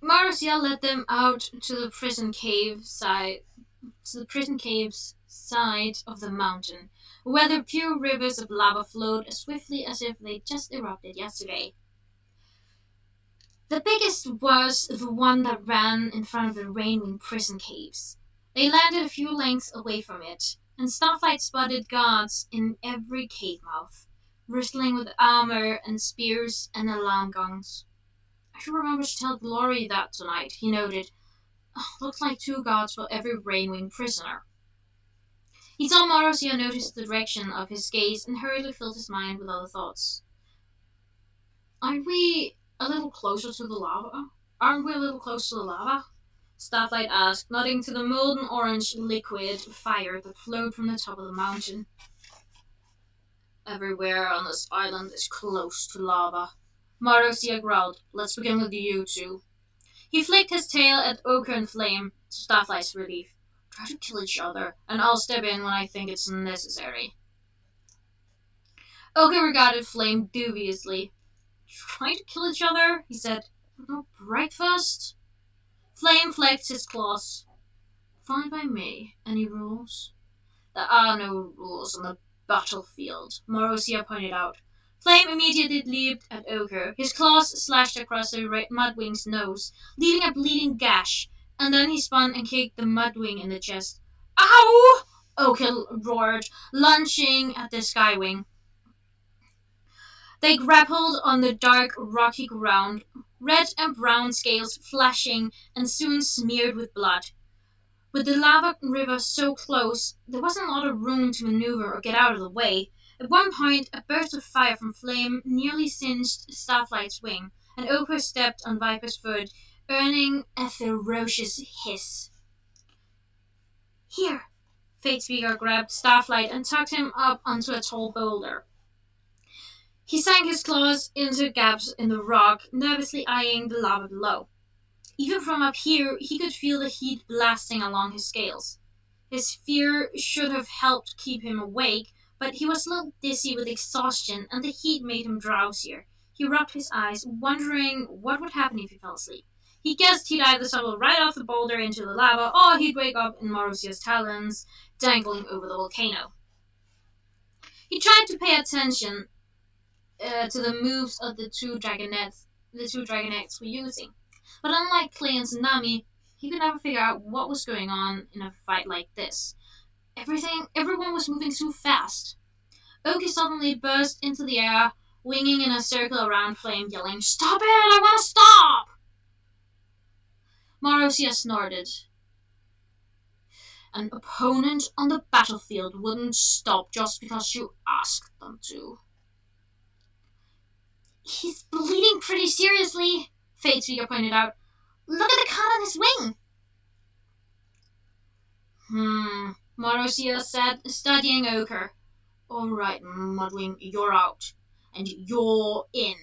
[SPEAKER 1] Marozia led them out to the prison cave side to the prison cave's side of the mountain, where the pure rivers of lava flowed as swiftly as if they'd just erupted yesterday. The biggest was the one that ran in front of the Rainwing prison caves. They landed a few lengths away from it, and Starlight spotted guards in every cave mouth, bristling with armor and spears and alarm guns. I should remember to tell Glory that tonight, he noted. Looks like 2 guards for every Rainwing prisoner. He saw Marozia notice the direction of his gaze and hurriedly filled his mind with other thoughts. Aren't we a little closer to the lava? Aren't we a little close to the lava? Starlight asked, nodding to the molten orange liquid fire that flowed from the top of the mountain. Everywhere on this island is close to lava. Marozia growled, let's begin with you two. He flicked his tail at Ochre and Flame, to Starlight's relief. Try to kill each other, and I'll step in when I think it's necessary. Ochre regarded Flame dubiously. Trying to kill each other? He said. No breakfast? Flame flexed his claws. Fine by me. Any rules? There are no rules on the battlefield, Marozia pointed out. Flame immediately leaped at Ochre. His claws slashed across the Mudwing's nose, leaving a bleeding gash, and then he spun and kicked the Mudwing in the chest. Ow! Ochre roared, lunging at the Skywing. They grappled on the dark, rocky ground, red and brown scales flashing and soon smeared with blood. With the lava river so close, there wasn't a lot of room to maneuver or get out of the way. At one point, a burst of fire from Flame nearly singed Starlight's wing, and Ochre stepped on Viper's foot, earning a ferocious hiss. Here! Fatespeaker grabbed Starlight and tucked him up onto a tall boulder. He sank his claws into gaps in the rock, nervously eyeing the lava below. Even from up here, he could feel the heat blasting along his scales. His fear should have helped keep him awake, but he was a little dizzy with exhaustion, and the heat made him drowsier. He rubbed his eyes, wondering what would happen if he fell asleep. He guessed he'd either tumble right off the boulder into the lava, or he'd wake up in Marozia's talons, dangling over the volcano. He tried to pay attention to the moves of the two dragonets were using. But unlike Clay and Tsunami, he could never figure out what was going on in a fight like this. Everyone was moving so fast. Oki suddenly burst into the air, winging in a circle around Flame, yelling, Stop it! I want to stop! Marozia snorted. An opponent on the battlefield wouldn't stop just because you asked them to. He's bleeding pretty seriously, Fatespeaker pointed out. Look at the cut on his wing. Marozia said, studying Ochre. All right, Mudwing, you're out. And you're in.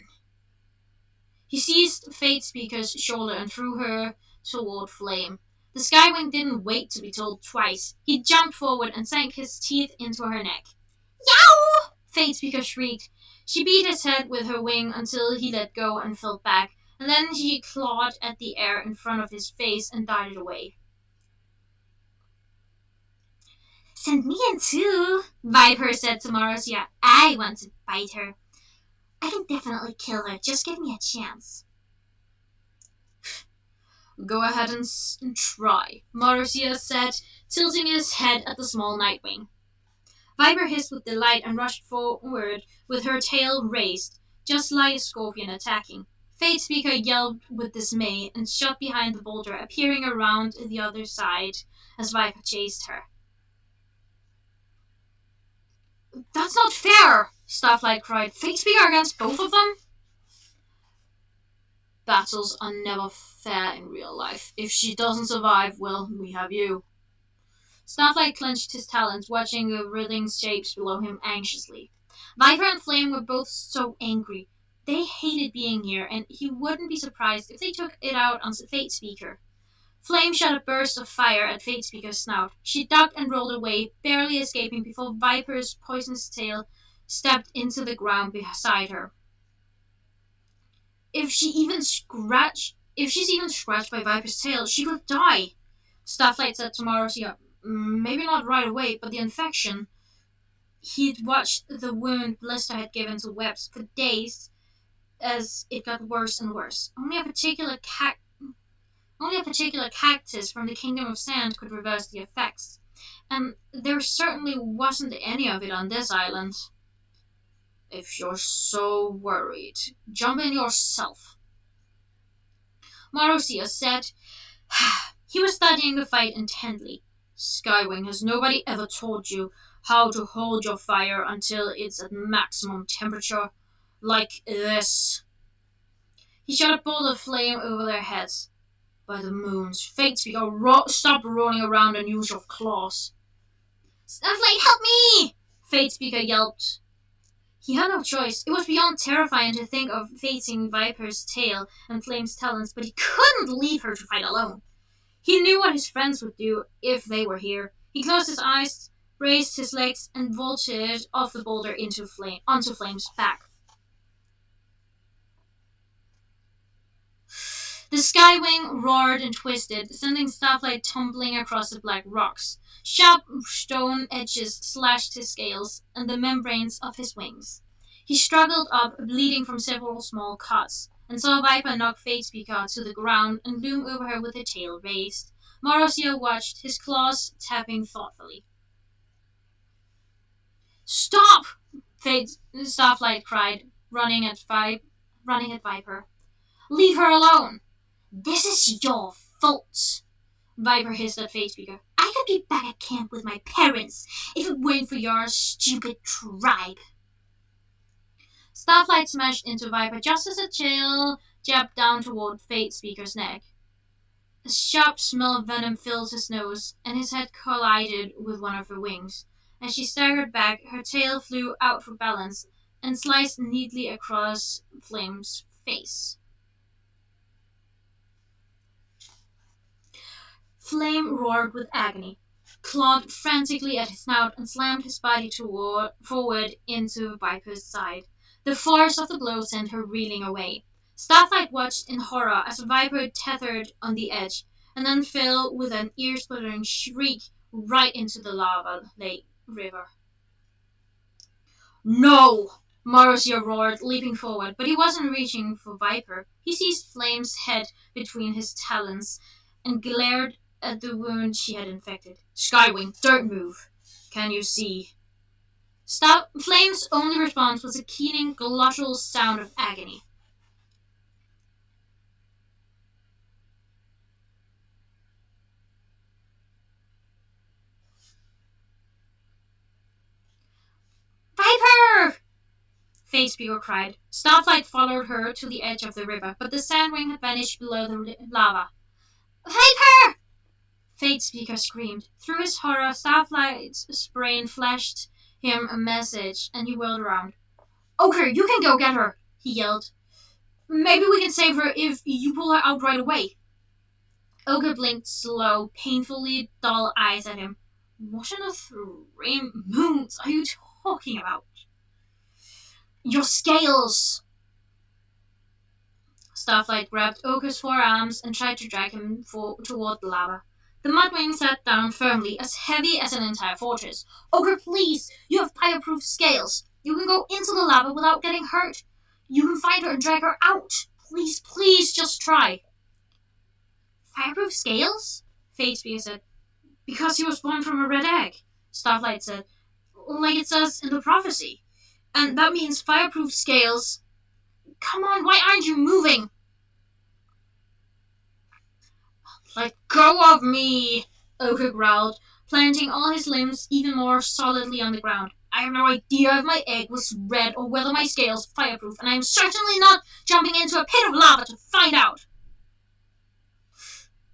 [SPEAKER 1] He seized Fatespeaker's shoulder and threw her toward Flame. The Skywing didn't wait to be told twice. He jumped forward and sank his teeth into her neck. Yow! Fatespeaker shrieked. She beat his head with her wing until he let go and fell back, and then she clawed at the air in front of his face and darted away. Send me in too, Viper said to Marozia. I want to bite her. I can definitely kill her. Just give me a chance. Go ahead and try, Marozia said, tilting his head at the small Nightwing. Viper hissed with delight and rushed forward with her tail raised, just like a scorpion attacking. Fatespeaker yelped with dismay and shot behind the boulder, appearing around the other side as Viper chased her. That's not fair, Starlight cried. Fatespeaker against both of them? Battles are never fair in real life. If she doesn't survive, well, we have you. Starflight clenched his talons, watching the writhing shapes below him anxiously. Viper and Flame were both so angry. They hated being here, and he wouldn't be surprised if they took it out on Fate Speaker. Flame shot a burst of fire at Fate Speaker's snout. She ducked and rolled away, barely escaping before Viper's poisonous tail stepped into the ground beside her. If she's even scratched by Viper's tail, she could die. Starflight said to Marcia, maybe not right away, but the infection. He'd watched the wound Blister had given to Webs for days as it got worse and worse. Only a particular cactus from the Kingdom of Sand could reverse the effects, and there certainly wasn't any of it on this island. If you're so worried, jump in yourself, Marcia said. He was studying the fight intently. Skywing, has nobody ever taught you how to hold your fire until it's at maximum temperature? Like this. He shot a bolt of flame over their heads. By the moons, Fate Speaker, stop rolling around and use your claws. Starflight, help me! Fate Speaker yelped. He had no choice. It was beyond terrifying to think of facing Viper's tail and Flame's talons, but he couldn't leave her to fight alone. He knew what his friends would do if they were here. He closed his eyes, raised his legs, and vaulted off the boulder onto Flame's back. The Skywing roared and twisted, sending Starflight tumbling across the black rocks. Sharp stone edges slashed his scales and the membranes of his wings. He struggled up, bleeding from several small cuts, and saw Viper knock Fate Speaker to the ground and loom over her with her tail raised. Marcia watched, his claws tapping thoughtfully. Stop! Starflight cried, running at Viper. Leave her alone! This is your fault, Viper hissed at Fate Speaker. I could be back at camp with my parents if it weren't for your stupid tribe. Starflight smashed into Viper just as her tail jabbed down toward Fate Speaker's neck. A sharp smell of venom filled his nose, and his head collided with one of her wings. As she staggered back, her tail flew out for balance and sliced neatly across Flame's face. Flame roared with agony, clawed frantically at his snout, and slammed his body forward into Viper's side. The force of the blow sent her reeling away. Starflight watched in horror as Viper tethered on the edge, and then fell with an ear-splitting shriek right into the lava lake river. No! Marcia roared, leaping forward, but he wasn't reaching for Viper. He seized Flame's head between his talons and glared at the wound she had infected. Skywing, don't move. Can you see? Flame's only response was a keening, glottal sound of agony. Viper! Fate Speaker cried. Starflight followed her to the edge of the river, but the sandwing had vanished below the lava. Viper! Fate Speaker screamed. Through his horror, Starflight's brain flashed him a message, and he whirled around. Okay, you can go get her, he yelled. Maybe we can save her if you pull her out right away. Ogre blinked slow, painfully dull eyes at him. What in the three moons are you talking about? Your scales! Starflight grabbed Ogre's forearms and tried to drag him toward the lava. The Mudwing sat down firmly, as heavy as an entire fortress. Ogre, please! You have fireproof scales! You can go into the lava without getting hurt! You can find her and drag her out! Please, please, just try! Fireproof scales? Fate Speaker said. Because he was born from a red egg, Starflight said. Like it says in the prophecy. And that means fireproof scales. Come on, why aren't you moving? Let go of me, Ogre growled, planting all his limbs even more solidly on the ground. I have no idea if my egg was red or whether my scales fireproof, and I am certainly not jumping into a pit of lava to find out.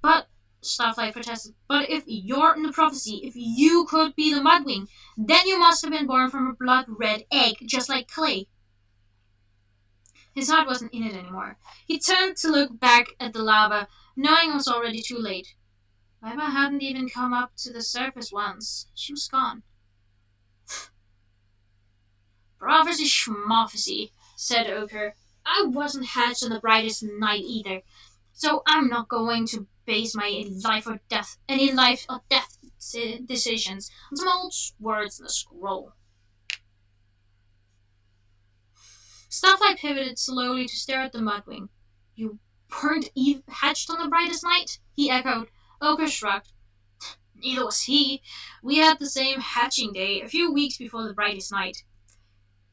[SPEAKER 1] But, Starflight protested, but if you're in the prophecy, if you could be the Mudwing, then you must have been born from a blood-red egg, just like Clay. His heart wasn't in it anymore. He turned to look back at the lava, knowing it was already too late. Viper hadn't even come up to the surface once. She was gone. Prophecy schmophecy, said Ochre. I wasn't hatched on the brightest night either, so I'm not going to base my any life or death decisions on some old words in a scroll. Starflight pivoted slowly to stare at the Mudwing. You weren't hatched on the brightest night? He echoed. Ochre shrugged. Neither was he. We had the same hatching day, a few weeks before the brightest night.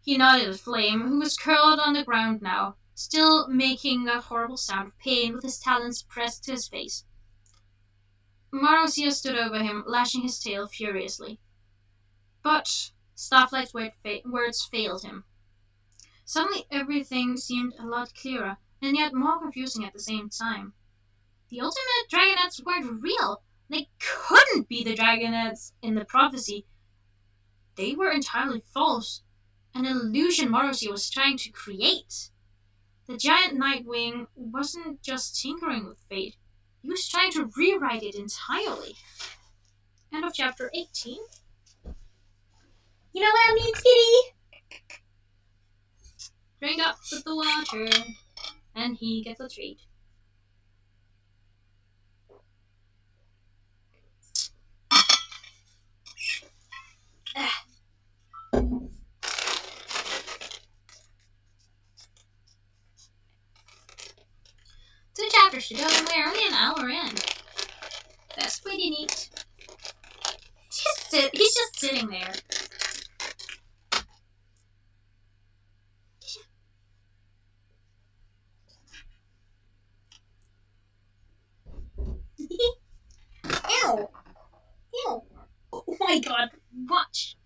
[SPEAKER 1] He nodded at Flame, who was curled on the ground now, still making a horrible sound of pain with his talons pressed to his face. Marozia stood over him, lashing his tail furiously. But Starflight's words failed him. Suddenly everything seemed a lot clearer, and yet more confusing at the same time. The ultimate dragonets weren't real. They couldn't be the dragonets in the prophecy. They were entirely false, an illusion Marozia was trying to create. The giant Nightwing wasn't just tinkering with fate, he was trying to rewrite it entirely. End of chapter 18. You know what I mean, Kitty? Drink up with the water, and he gets a treat. Two chapters to go, and we're only an hour in. That's pretty neat. He's just sitting there. Ew. Ew. Oh my god. Watch.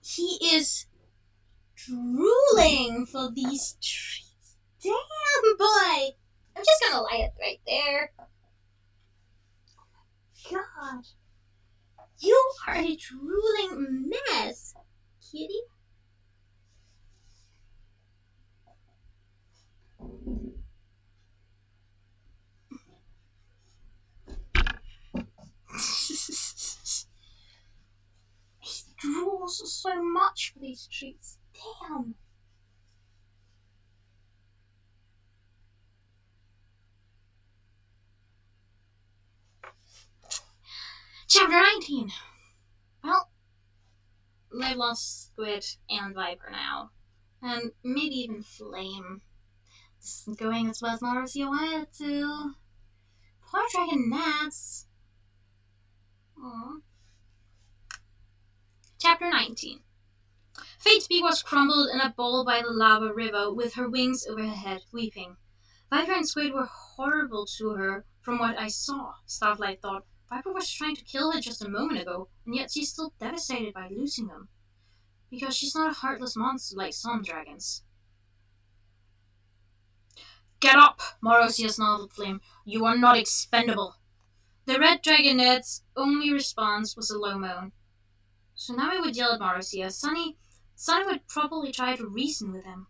[SPEAKER 1] He is drooling for these trees. Damn, boy. I'm just gonna lie it right there. God. You are a drooling mess, kitty. He drools so much for these treats. Damn. Chapter 19. Well, they've lost Squid and Viper now. And maybe even Flame. This isn't going as well as Marozia wanted it to. Poor Dragon Gnats. Aww. Chapter 19. Fate's Peak was crumbled in a bowl by the lava river with her wings over her head, weeping. Viper and Squid were horrible to her from what I saw, Starflight thought. Viper was trying to kill her just a moment ago, and yet she's still devastated by losing them. Because she's not a heartless monster like some dragons. Get up, Marozia snarled at Flame. You are not expendable. The red dragonet's only response was a low moan. So now I would yell at Marozia. Sunny would probably try to reason with him.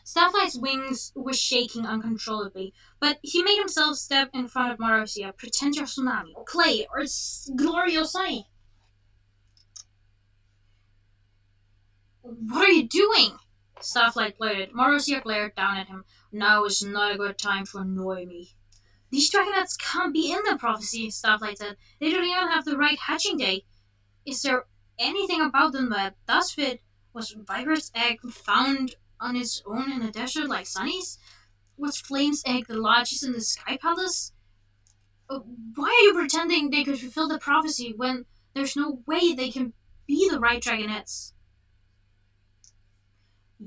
[SPEAKER 1] Starflight's wings were shaking uncontrollably, but he made himself step in front of Marozia, pretend you're Tsunami, or Clay, or Glory or Sunny. What are you doing? Starflight blurted. Marozia glared down at him. Now is not a good time to annoy me. These dragonets can't be in the prophecy, Starflight said. They don't even have the right hatching day. Is there anything about them that does fit? Was Viper's egg found on its own in the desert like Sunny's? Was Flame's egg the largest in the Sky Palace? Why are you pretending they could fulfill the prophecy when there's no way they can be the right dragonets?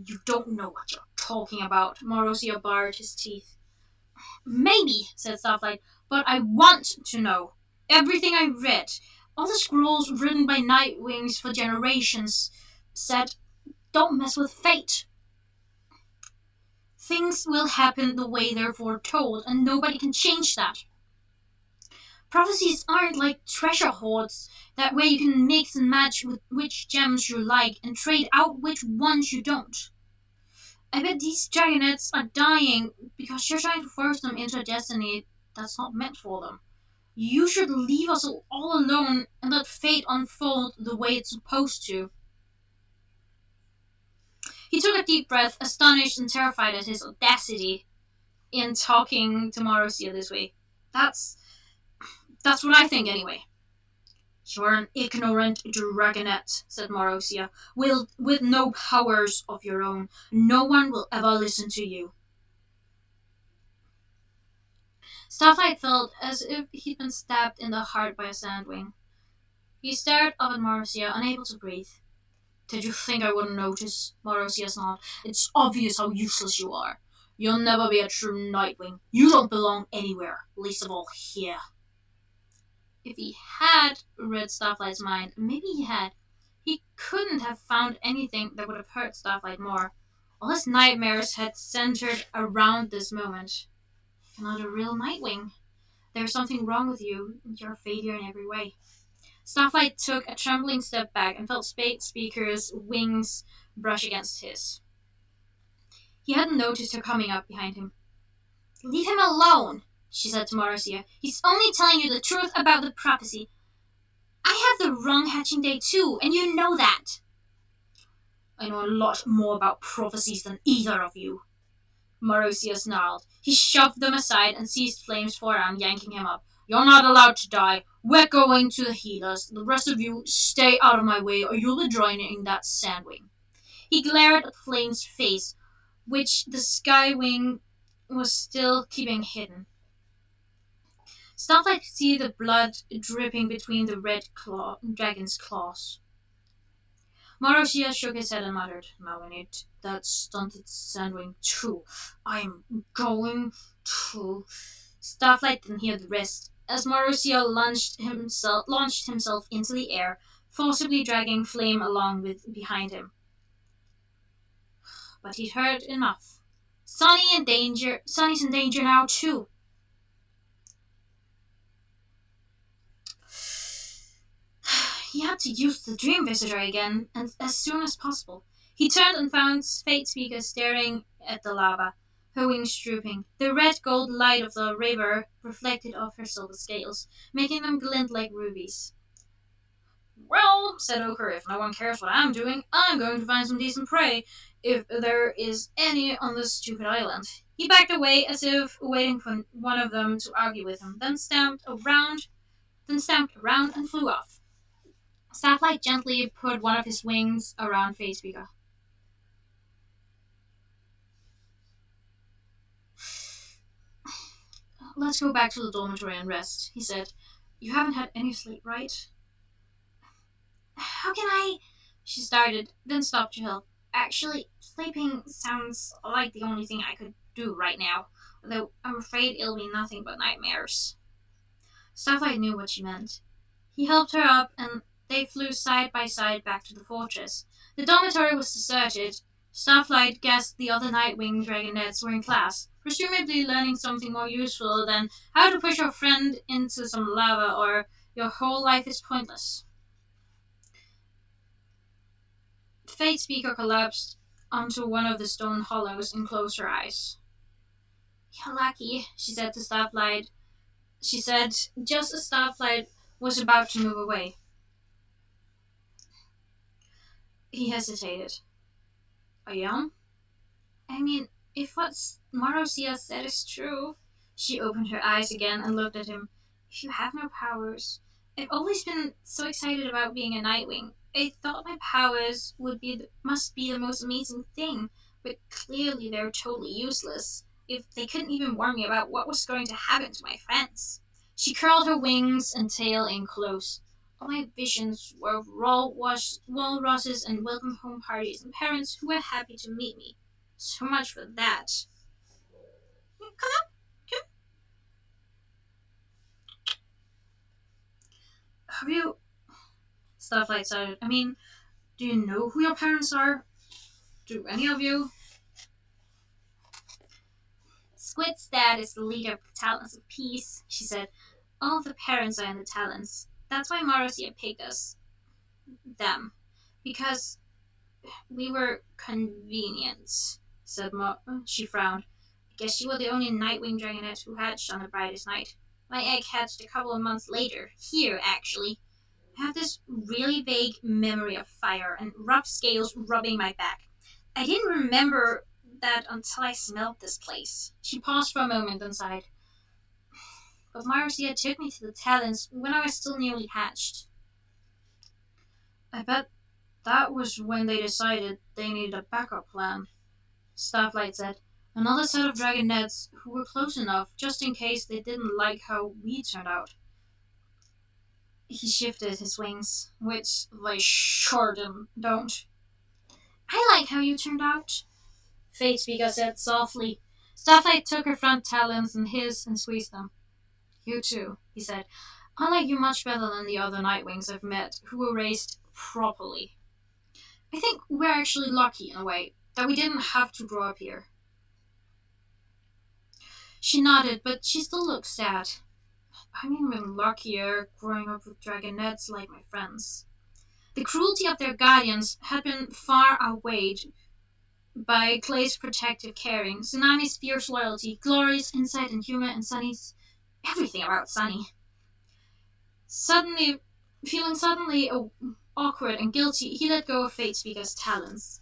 [SPEAKER 1] You don't know what you're talking about, Marozia bared his teeth. Maybe, said Starflight, But I want to know. Everything I read, all the scrolls written by Nightwings for generations, said, don't mess with fate. Things will happen the way they're foretold, and nobody can change that. Prophecies aren't like treasure hoards. That way you can mix and match with which gems you like and trade out which ones you don't. I bet these dragonets are dying because you're trying to force them into a destiny that's not meant for them. You should leave us all alone and let fate unfold the way it's supposed to. He took a deep breath, astonished and terrified at his audacity in talking to Marussia this way. That's that's what I think anyway. You're an ignorant dragonet, said Marussia, with no powers of your own. No one will ever listen to you. Starlight felt as if he'd been stabbed in the heart by a sandwing. He stared up at Marussia, unable to breathe. Did you think I wouldn't notice? Marussia snarled. It's obvious how useless you are. You'll never be a true Nightwing. You don't belong anywhere, least of all here. If he had read Starlight's mind, maybe he had. He couldn't have found anything that would have hurt Starlight more. All his nightmares had centered around this moment. You're not a real Nightwing. There's something wrong with you. You're a failure in every way. Starlight took a trembling step back and felt Spade Speaker's wings brush against his. He hadn't noticed her coming up behind him. Leave him alone, she said to Marussia. He's only telling you the truth about the prophecy. I have the wrong hatching day too, and you know that. I know a lot more about prophecies than either of you, Marussia snarled. He shoved them aside and seized Flame's forearm, yanking him up. You're not allowed to die. We're going to the healers. The rest of you stay out of my way or you'll be joining that Sandwing. He glared at Flame's face, which the Skywing was still keeping hidden. Starlight could see the blood dripping between the dragon's claws. Marussia shook his head and muttered, now we need that stunted Sandwing too. I'm going to... Starlight didn't hear the rest, as Marussia launched himself into the air, forcibly dragging Flame along behind him. But he'd heard enough. Sonny's in danger now too. He had to use the Dream Visitor again, and as soon as possible. He turned and found Fate Speaker staring at the lava, her wings drooping. The red-gold light of the river reflected off her silver scales, making them glint like rubies. Well, said Ochre, if no one cares what I'm doing, I'm going to find some decent prey, if there is any on this stupid island. He backed away as if waiting for one of them to argue with him, then stamped around and flew off. Starlight gently put one of his wings around Facebreaker. Let's go back to the dormitory and rest, he said. You haven't had any sleep, right? How can I... She started, then stopped to help. Actually, sleeping sounds like the only thing I could do right now, though I'm afraid it'll be nothing but nightmares. Starlight knew what she meant. He helped her up, and they flew side by side back to the fortress. The dormitory was deserted. Starlight guessed the other Nightwing dragonets were in class, presumably learning something more useful than how to push your friend into some lava or your whole life is pointless. Fate Speaker collapsed onto one of the stone hollows and closed her eyes. You're lucky, she said to Starlight. She said just as Starlight was about to move away. He hesitated. I am? I mean, if what Marussia said is true... She opened her eyes again and looked at him. If you have no powers... I've always been so excited about being a Nightwing. I thought my powers must be the most amazing thing, but clearly they're totally useless. If they couldn't even warn me about what was going to happen to my friends. She curled her wings and tail in close. All my visions were of walruses and welcome home parties and parents who were happy to meet me. So much for that. Come on. Have you... Starflight said, I mean, do you know who your parents are? Do any of you? Squid's dad is the leader of the Talons of Peace, she said. All of the parents are in the Talons. That's why Marcia picked us. Them. Because we were convenient, said She frowned. I guess you were the only Nightwing Dragonette who hatched on the brightest night. My egg hatched a couple of months later. Here, actually. I have this really vague memory of fire and rough scales rubbing my back. I didn't remember that until I smelled this place. She paused for a moment and sighed. But Marcia took me to the Talons when I was still newly hatched. I bet that was when they decided they needed a backup plan, Starflight said. Another set of dragonets who were close enough just in case they didn't like how we turned out. He shifted his wings, which they sure don't. I like how you turned out, Fatespeaker said softly. Starflight took her front talons in his and squeezed them. You too, he said. I like you much better than the other Nightwings I've met who were raised properly. I think we're actually lucky in a way that we didn't have to grow up here. She nodded, but she still looked sad. I'm even luckier growing up with dragonets like my friends. The cruelty of their guardians had been far outweighed by Clay's protective caring, Tsunami's fierce loyalty, Glory's insight and humor, and Sunny's everything about Sunny. Feeling suddenly awkward and guilty, he let go of Fatespeaker's talons.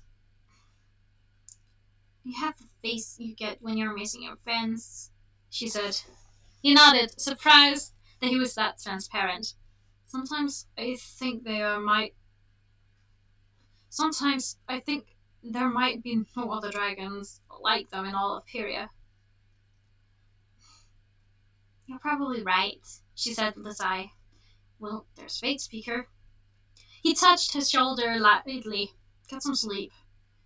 [SPEAKER 1] You have the face you get when you're missing your friends, she said. He nodded, surprised that he was that transparent. Sometimes I think there might be no other dragons like them in all of Pyria. You're probably right, she said with a sigh. Well, there's Fatespeaker. He touched his shoulder lightly. Get some sleep.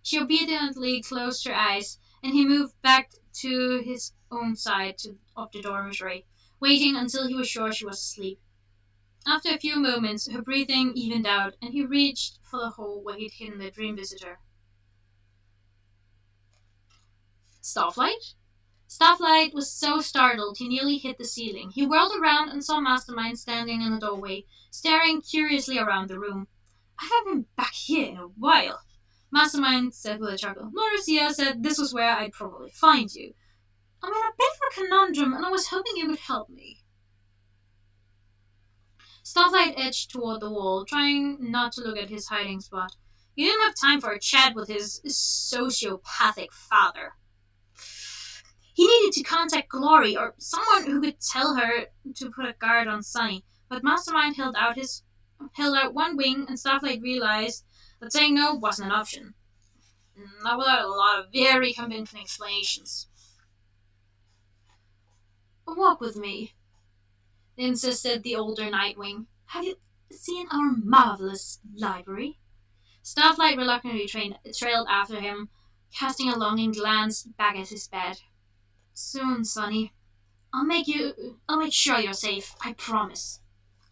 [SPEAKER 1] She obediently closed her eyes, and he moved back to his own side of the dormitory, waiting until he was sure she was asleep. After a few moments, her breathing evened out, and he reached for the hole where he'd hidden the dream visitor. Starflight? Starflight was so startled he nearly hit the ceiling. He whirled around and saw Mastermind standing in the doorway, staring curiously around the room. I haven't been back here in a while, Mastermind said with a chuckle. Marcia said this was where I'd probably find you. I'm in a bit of a conundrum, and I was hoping you would help me. Starflight edged toward the wall, trying not to look at his hiding spot. He didn't have time for a chat with his sociopathic father. He needed to contact Glory or someone who could tell her to put a guard on Sunny, but Mastermind held out one wing, and Starflight realized that saying no wasn't an option. Not without a lot of very convincing explanations. Walk with me, insisted the older Nightwing. Have you seen our marvelous library? Starflight reluctantly trailed after him, casting a longing glance back at his bed. Soon, Sonny. I'll make sure you're safe, I promise.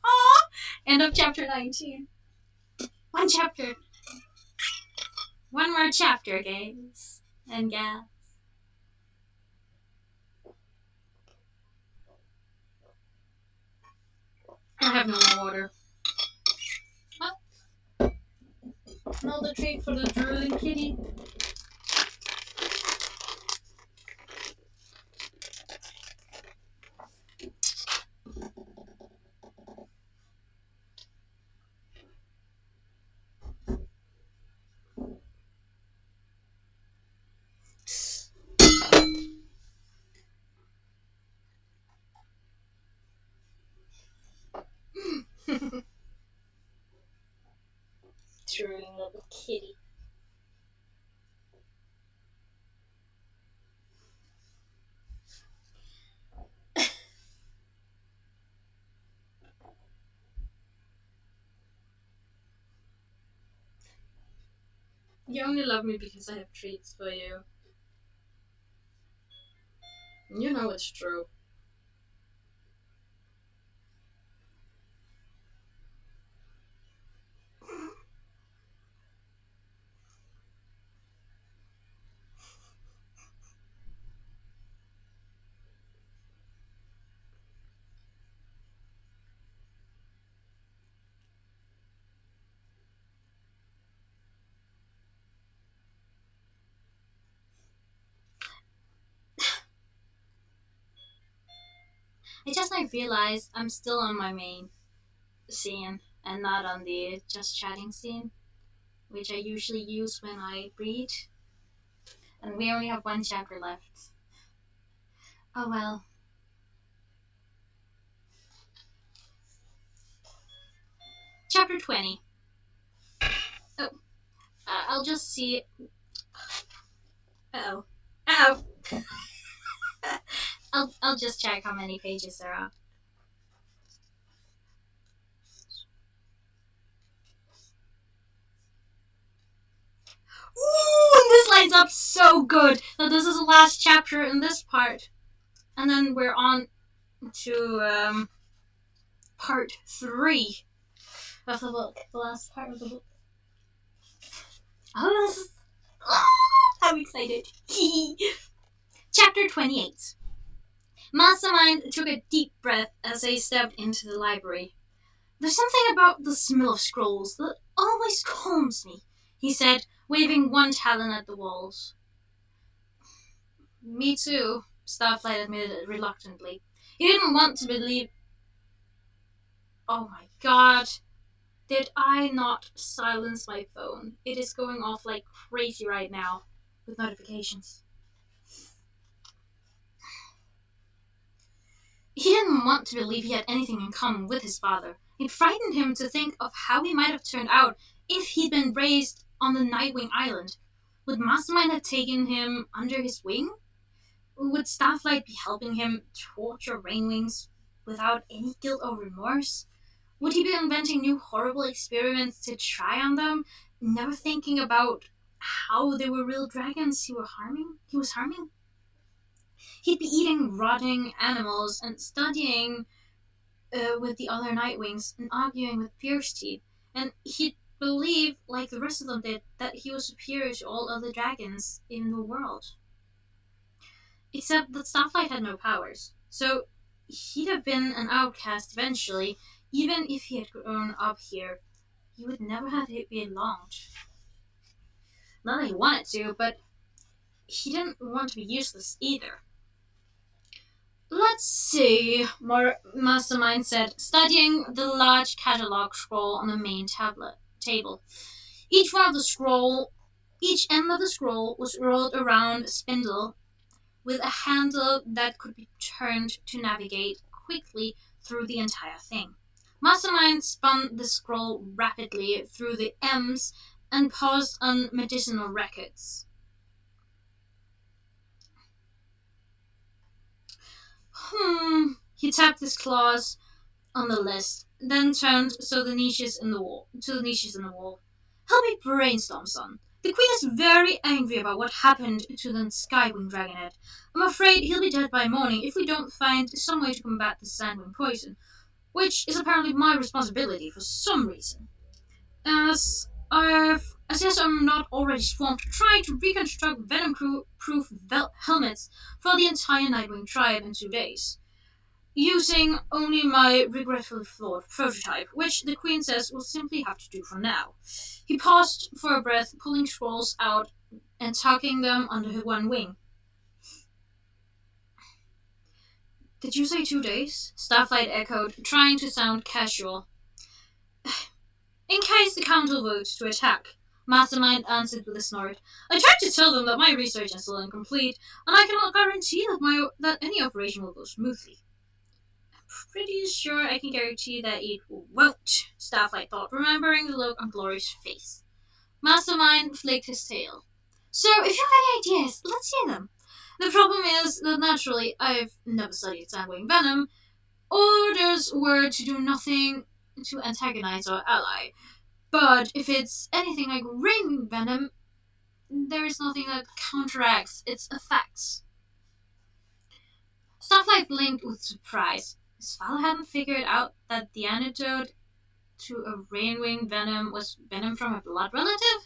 [SPEAKER 1] Ah! End of chapter 19. One chapter. One more chapter, guys and gals. I have no more water. Well, another treat for the drooling kitty. Drooling little kitty. You only love me because I have treats for you. You know it's true. I just now realized I'm still on my main scene and not on the just chatting scene, which I usually use when I read. And we only have one chapter left. Oh well. Chapter 20. Oh, I'll just see. Oh. Oh. I'll just check how many pages there are. Ooh, and this lines up so good. Now this is the last chapter in this part, and then we're on to part 3 of the book. The last part of the book. Oh, this is. I'm excited. Chapter 28. Mastermind took a deep breath as they stepped into the library. There's something about the smell of scrolls that always calms me, he said, waving one talon at the walls. Me too, Starflight admitted reluctantly. He didn't want to believe. Oh my god. Did I not silence my phone? It is going off like crazy right now with notifications. He didn't want to believe he had anything in common with his father. It frightened him to think of how he might have turned out if he'd been raised on the Nightwing Island. Would Mastermind have taken him under his wing? Would Starflight be helping him torture Rainwings without any guilt or remorse? Would he be inventing new horrible experiments to try on them, never thinking about how they were real dragons he was harming? He'd be eating rotting animals and studying with the other Nightwings and arguing with Fierce Teeth, and he'd believe, like the rest of them did, that he was superior to all other dragons in the world. Except that Starflight had no powers, so he'd have been an outcast eventually, even if he had grown up here. He would never have belonged. Not that he wanted to, but he didn't want to be useless either. Let's see, Mastermind said, studying the large catalog scroll on the main table. Each end of the scroll was rolled around a spindle with a handle that could be turned to navigate quickly through the entire thing. Mastermind spun the scroll rapidly through the M's and paused on medicinal records. He tapped his claws on the list, then turned to the niches in the wall. Help me brainstorm, son. The Queen is very angry about what happened to the Skywing Dragonhead. I'm afraid he'll be dead by morning if we don't find some way to combat the Sandwing poison, which is apparently my responsibility for some reason. As if I'm not already swamped trying to reconstruct venom-proof helmets for the entire Nightwing tribe in 2 days, using only my regretfully flawed prototype, which the Queen says we'll simply have to do for now. He paused for a breath, pulling scrolls out and tucking them under one wing. Did you say 2 days? Starflight echoed, trying to sound casual. In case the Council votes to attack, Mastermind answered with a snort. I tried to tell them that my research is still incomplete, and I cannot guarantee that any operation will go smoothly. Pretty sure I can guarantee that it won't, Starflight thought, remembering the look on Glory's face. Mastermind flicked his tail. So, if you have any ideas, let's hear them. The problem is that naturally I've never studied Sandwing Venom. Orders were to do nothing to antagonize our ally. But if it's anything like Rain Venom, there is nothing that counteracts its effects. Starflight blinked with surprise. His father hadn't figured out that the antidote to a Rainwing venom was venom from a blood relative?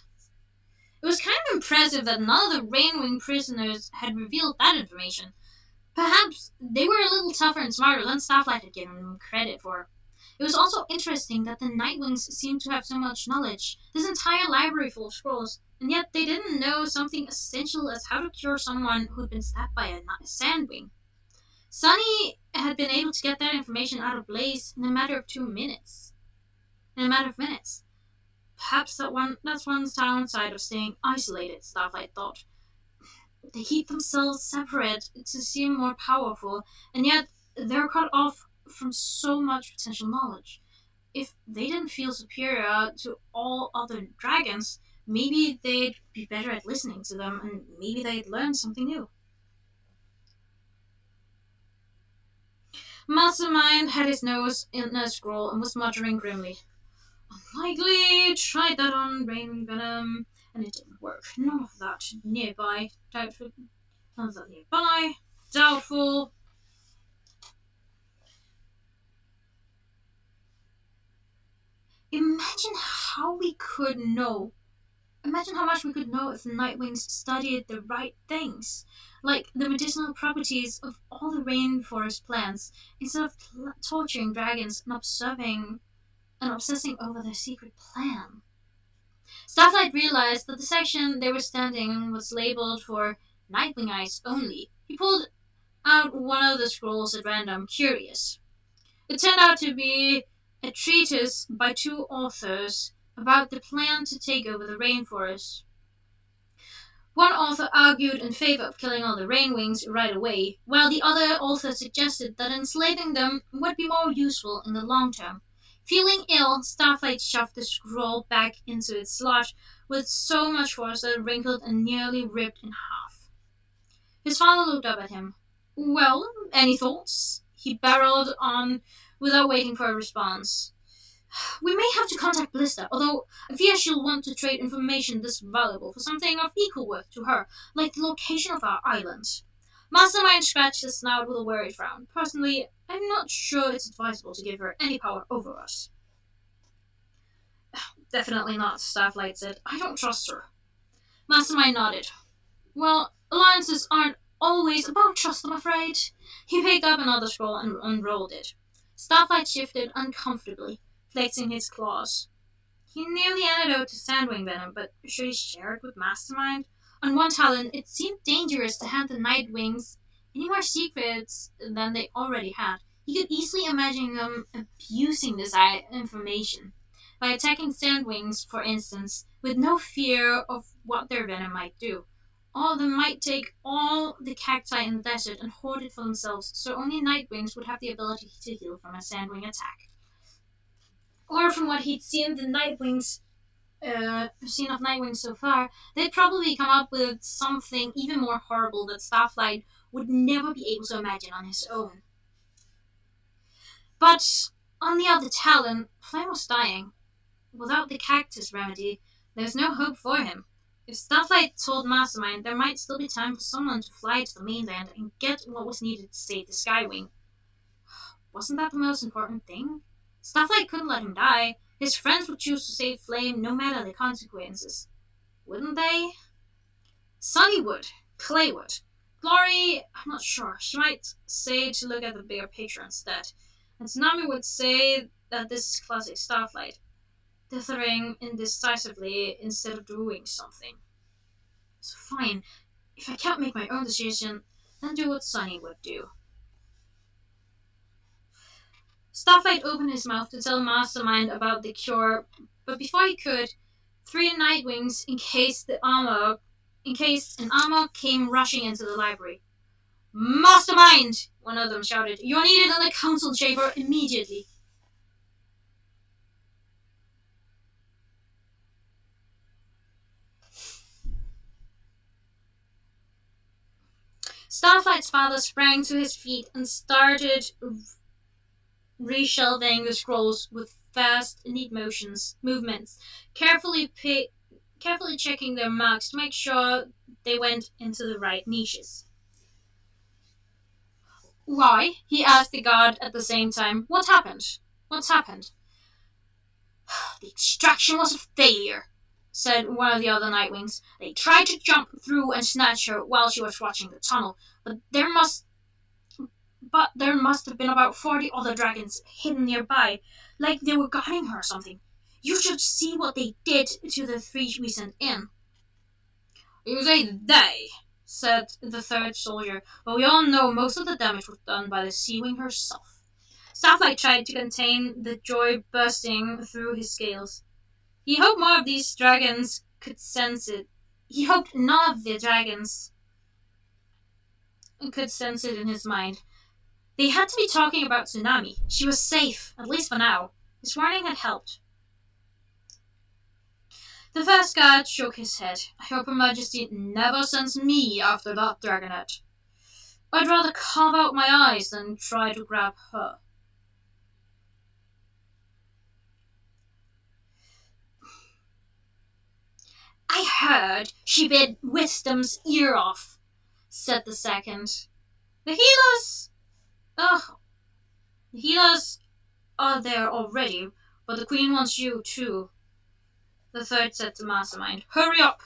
[SPEAKER 1] It was kind of impressive that none of the Rainwing prisoners had revealed that information. Perhaps they were a little tougher and smarter than Starflight had given them credit for. It was also interesting that the Nightwings seemed to have so much knowledge, this entire library full of scrolls, and yet they didn't know something essential as how to cure someone who'd been stabbed by a Sandwing. Sunny had been able to get that information out of Blaze in a matter of 2 minutes. In a matter of minutes. Perhaps that's one downside of staying isolated, Starlight thought. They keep themselves separate to seem more powerful, and yet they're cut off from so much potential knowledge. If they didn't feel superior to all other dragons, maybe they'd be better at listening to them, and maybe they'd learn something new. Mastermind had his nose in a scroll and was muttering grimly. Unlikely, tried that on rain venom, and it didn't work. None of that nearby. Doubtful. None of that nearby. Doubtful. Imagine how we could know. Imagine how much we could know if the Nightwings studied the right things, like the medicinal properties of all the rainforest plants, instead of torturing dragons and obsessing over their secret plan. Starlight realized that the section they were standing in was labeled for Nightwing Eyes only. He pulled out one of the scrolls at random, curious. It turned out to be a treatise by two authors about the plan to take over the rainforest. One author argued in favor of killing all the rainwings right away, while the other author suggested that enslaving them would be more useful in the long term. Feeling ill, Starflight shoved the scroll back into its slot with so much force that it wrinkled and nearly ripped in half. His father looked up at him. Well, any thoughts? He barreled on without waiting for a response. We may have to contact Blista, although I fear she'll want to trade information this valuable for something of equal worth to her, like the location of our island. Mastermind scratched his snout with a worried frown. Personally, I'm not sure it's advisable to give her any power over us. Definitely not, Starflight said. I don't trust her. Mastermind nodded. Well, alliances aren't always about trust, I'm afraid. He picked up another scroll and unrolled it. Starflight shifted uncomfortably, flexing his claws. He knew the antidote to Sandwing venom, but should he share it with Mastermind? On one talon, it seemed dangerous to hand the Nightwings any more secrets than they already had. He could easily imagine them abusing this information by attacking Sandwings, for instance, with no fear of what their venom might do. Or they might take all the cacti in the desert and hoard it for themselves, so only Nightwings would have the ability to heal from a Sandwing attack. Or from what he'd seen the Nightwings seen of Nightwing so far, they'd probably come up with something even more horrible that Starflight would never be able to imagine on his own. But on the other talon, Flame was dying. Without the cactus remedy, there's no hope for him. If Starflight told Mastermind, there might still be time for someone to fly to the mainland and get what was needed to save the Skywing. Wasn't that the most important thing? Starflight couldn't let him die. His friends would choose to save Flame no matter the consequences. Wouldn't they? Sunny would. Clay would. Glory, I'm not sure. She might say to look at the bigger picture instead. And Tsunami would say that this is classic Starflight. Dithering indecisively instead of doing something. So fine. If I can't make my own decision, then do what Sunny would do. Starflight opened his mouth to tell Mastermind about the cure, but before he could, three Nightwings encased in armor came rushing into the library. Mastermind! One of them shouted. You are needed in the council chamber immediately. Starflight's father sprang to his feet and started reshelving the scrolls with fast, neat movements, carefully checking their marks to make sure they went into the right niches. Why? He asked the guard at the same time. What happened? What's happened? The extraction was a failure, said one of the other Nightwings. They tried to jump through and snatch her while she was watching the tunnel, but there must have been about 40 other dragons hidden nearby, like they were guarding her or something. You should see what they did to the three we sent in. You say they, said the third soldier, but we all know most of the damage was done by the Sea Wing herself. Starflight tried to contain the joy bursting through his scales. He hoped more of these dragons could sense it. He hoped none of the dragons could sense it in his mind. They had to be talking about tsunami. She was safe, at least for now. His warning had helped. The first guard shook his head. I hope Her Majesty never sends me after that dragonet. I'd rather carve out my eyes than try to grab her. I heard she bit Wisdom's ear off, said the second. The healers, the healers are there already, but the Queen wants you too, the third said to Mastermind. Hurry up!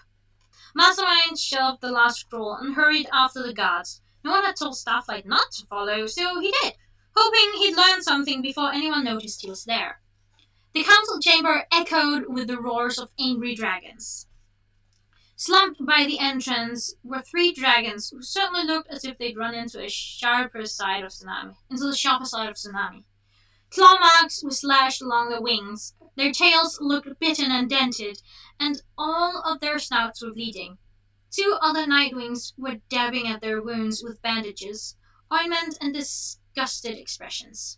[SPEAKER 1] Mastermind shelved the last scroll and hurried after the guards. No one had told Starflight not to follow, so he did, hoping he'd learn something before anyone noticed he was there. The council chamber echoed with the roars of angry dragons. Slumped by the entrance were three dragons who certainly looked as if they'd run into the sharper side of Tsunami. Claw marks were slashed along their wings, their tails looked bitten and dented, and all of their snouts were bleeding. Two other Nightwings were dabbing at their wounds with bandages, ointment, and disgusted expressions.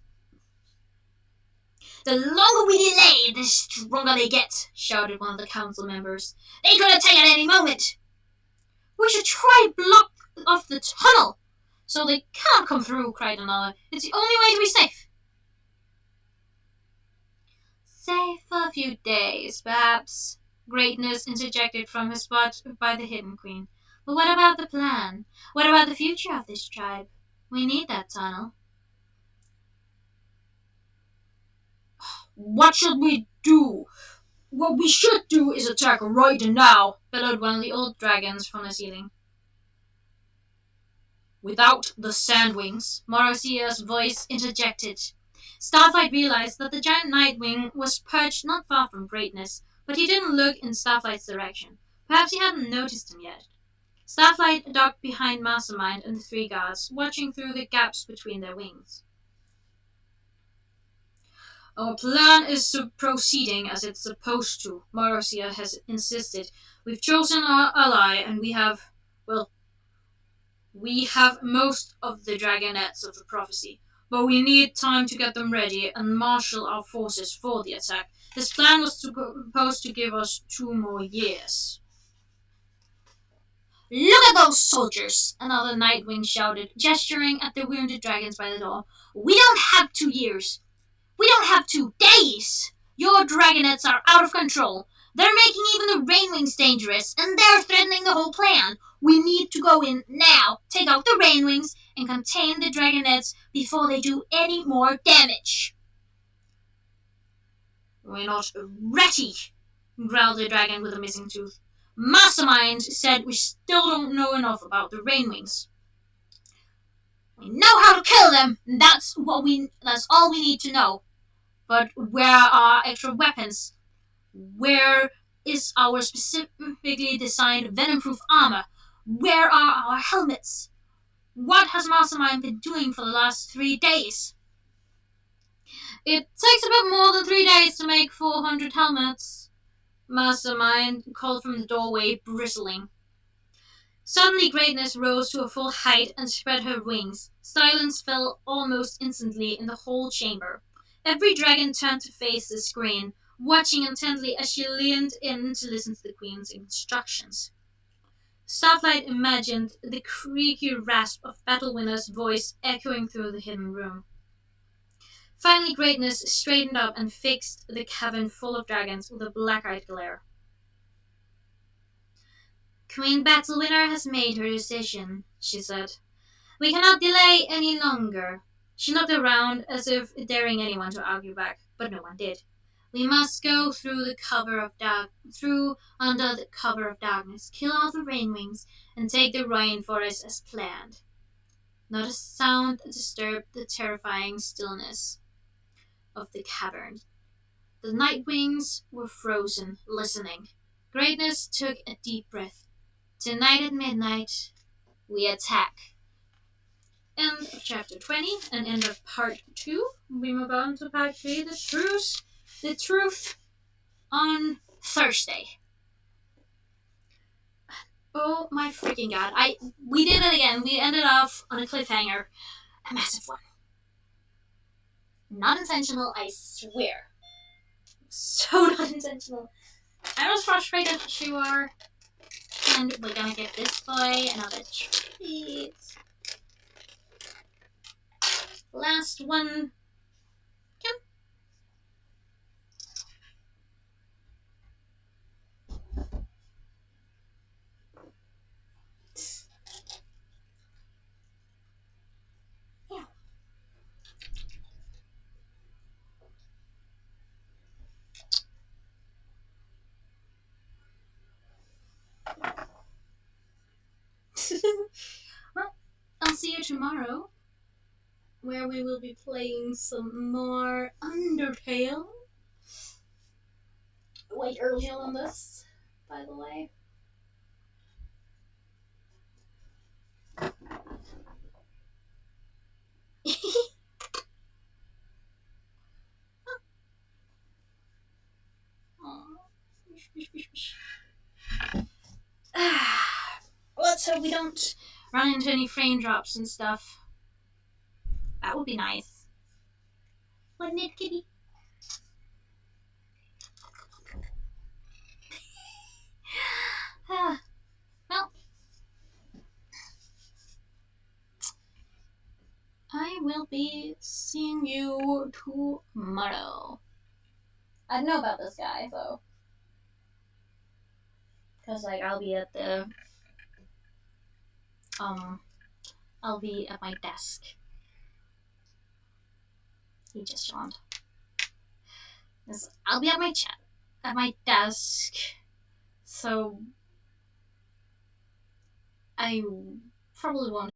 [SPEAKER 1] The longer we delay, the stronger they get, shouted one of the council members. They could attack at any moment. We should try to block off the tunnel so they can't come through, cried another. It's the only way to be safe. Safe for a few days, perhaps, Greatness interjected from his spot by the Hidden Queen. But what about the plan? What about the future of this tribe? We need that tunnel. What should we do? What we should do is attack right now, bellowed one of the old dragons from the ceiling. Without the Sandwings, Marosia's voice interjected. Starflight realized that the giant Nightwing was perched not far from Greatness, but he didn't look in Starflight's direction. Perhaps he hadn't noticed him yet. Starflight ducked behind Mastermind and the three guards, watching through the gaps between their wings. Our plan is proceeding as it's supposed to, Marosia has insisted. We've chosen our ally, and we have most of the dragonets of the prophecy. But we need time to get them ready and marshal our forces for the attack. This plan was supposed to give us 2 more years. Look at those soldiers! Another Nightwing shouted, gesturing at the wounded dragons by the door. We don't have 2 years. We don't have 2 days! Your dragonets are out of control. They're making even the Rainwings dangerous, and they're threatening the whole plan. We need to go in now, take out the Rainwings, and contain the dragonets before they do any more damage. We're not ready, growled the dragon with a missing tooth. Mastermind said we still don't know enough about the Rainwings. We know how to kill them, and that's all we need to know. But where are extra weapons? Where is our specifically designed venom-proof armor? Where are our helmets? What has Mastermind been doing for the last 3 days? It takes a bit more than 3 days to make 400 helmets, Mastermind called from the doorway, bristling. Suddenly Greatness rose to a full height and spread her wings. Silence fell almost instantly in the whole chamber. Every dragon turned to face the screen, watching intently as she leaned in to listen to the Queen's instructions. Starflight imagined the creaky rasp of Battlewinner's voice echoing through the hidden room. Finally Greatness straightened up and fixed the cavern full of dragons with a black-eyed glare. Queen Battlewinner has made her decision, she said. We cannot delay any longer. She looked around as if daring anyone to argue back, but no one did. We must go through under the cover of darkness, kill all the Rainwings, and take the rainforest as planned. Not a sound disturbed the terrifying stillness of the cavern. The Nightwings were frozen, listening. Greatness took a deep breath. Tonight at midnight, we attack. End of chapter 20 and end of part 2. We move on to part 3, the truth on Thursday. Oh my freaking god. We did it again. We ended off on a cliffhanger. A massive one. Not intentional, I swear. So not intentional. I was frustrated as you are. And we're gonna get this boy another treat. Last one. Come. Yeah. Well, I'll see you tomorrow, where we will be playing some more Undertale. Wait earlier on this, by the way. Let's hope we don't run into any frame drops and stuff. That would be nice. Wouldn't it, kitty? Well, I will be seeing you tomorrow. I don't know about this guy, though. Because, like, I'll be at my desk. He just yawned. I'll be at my desk. So, I probably won't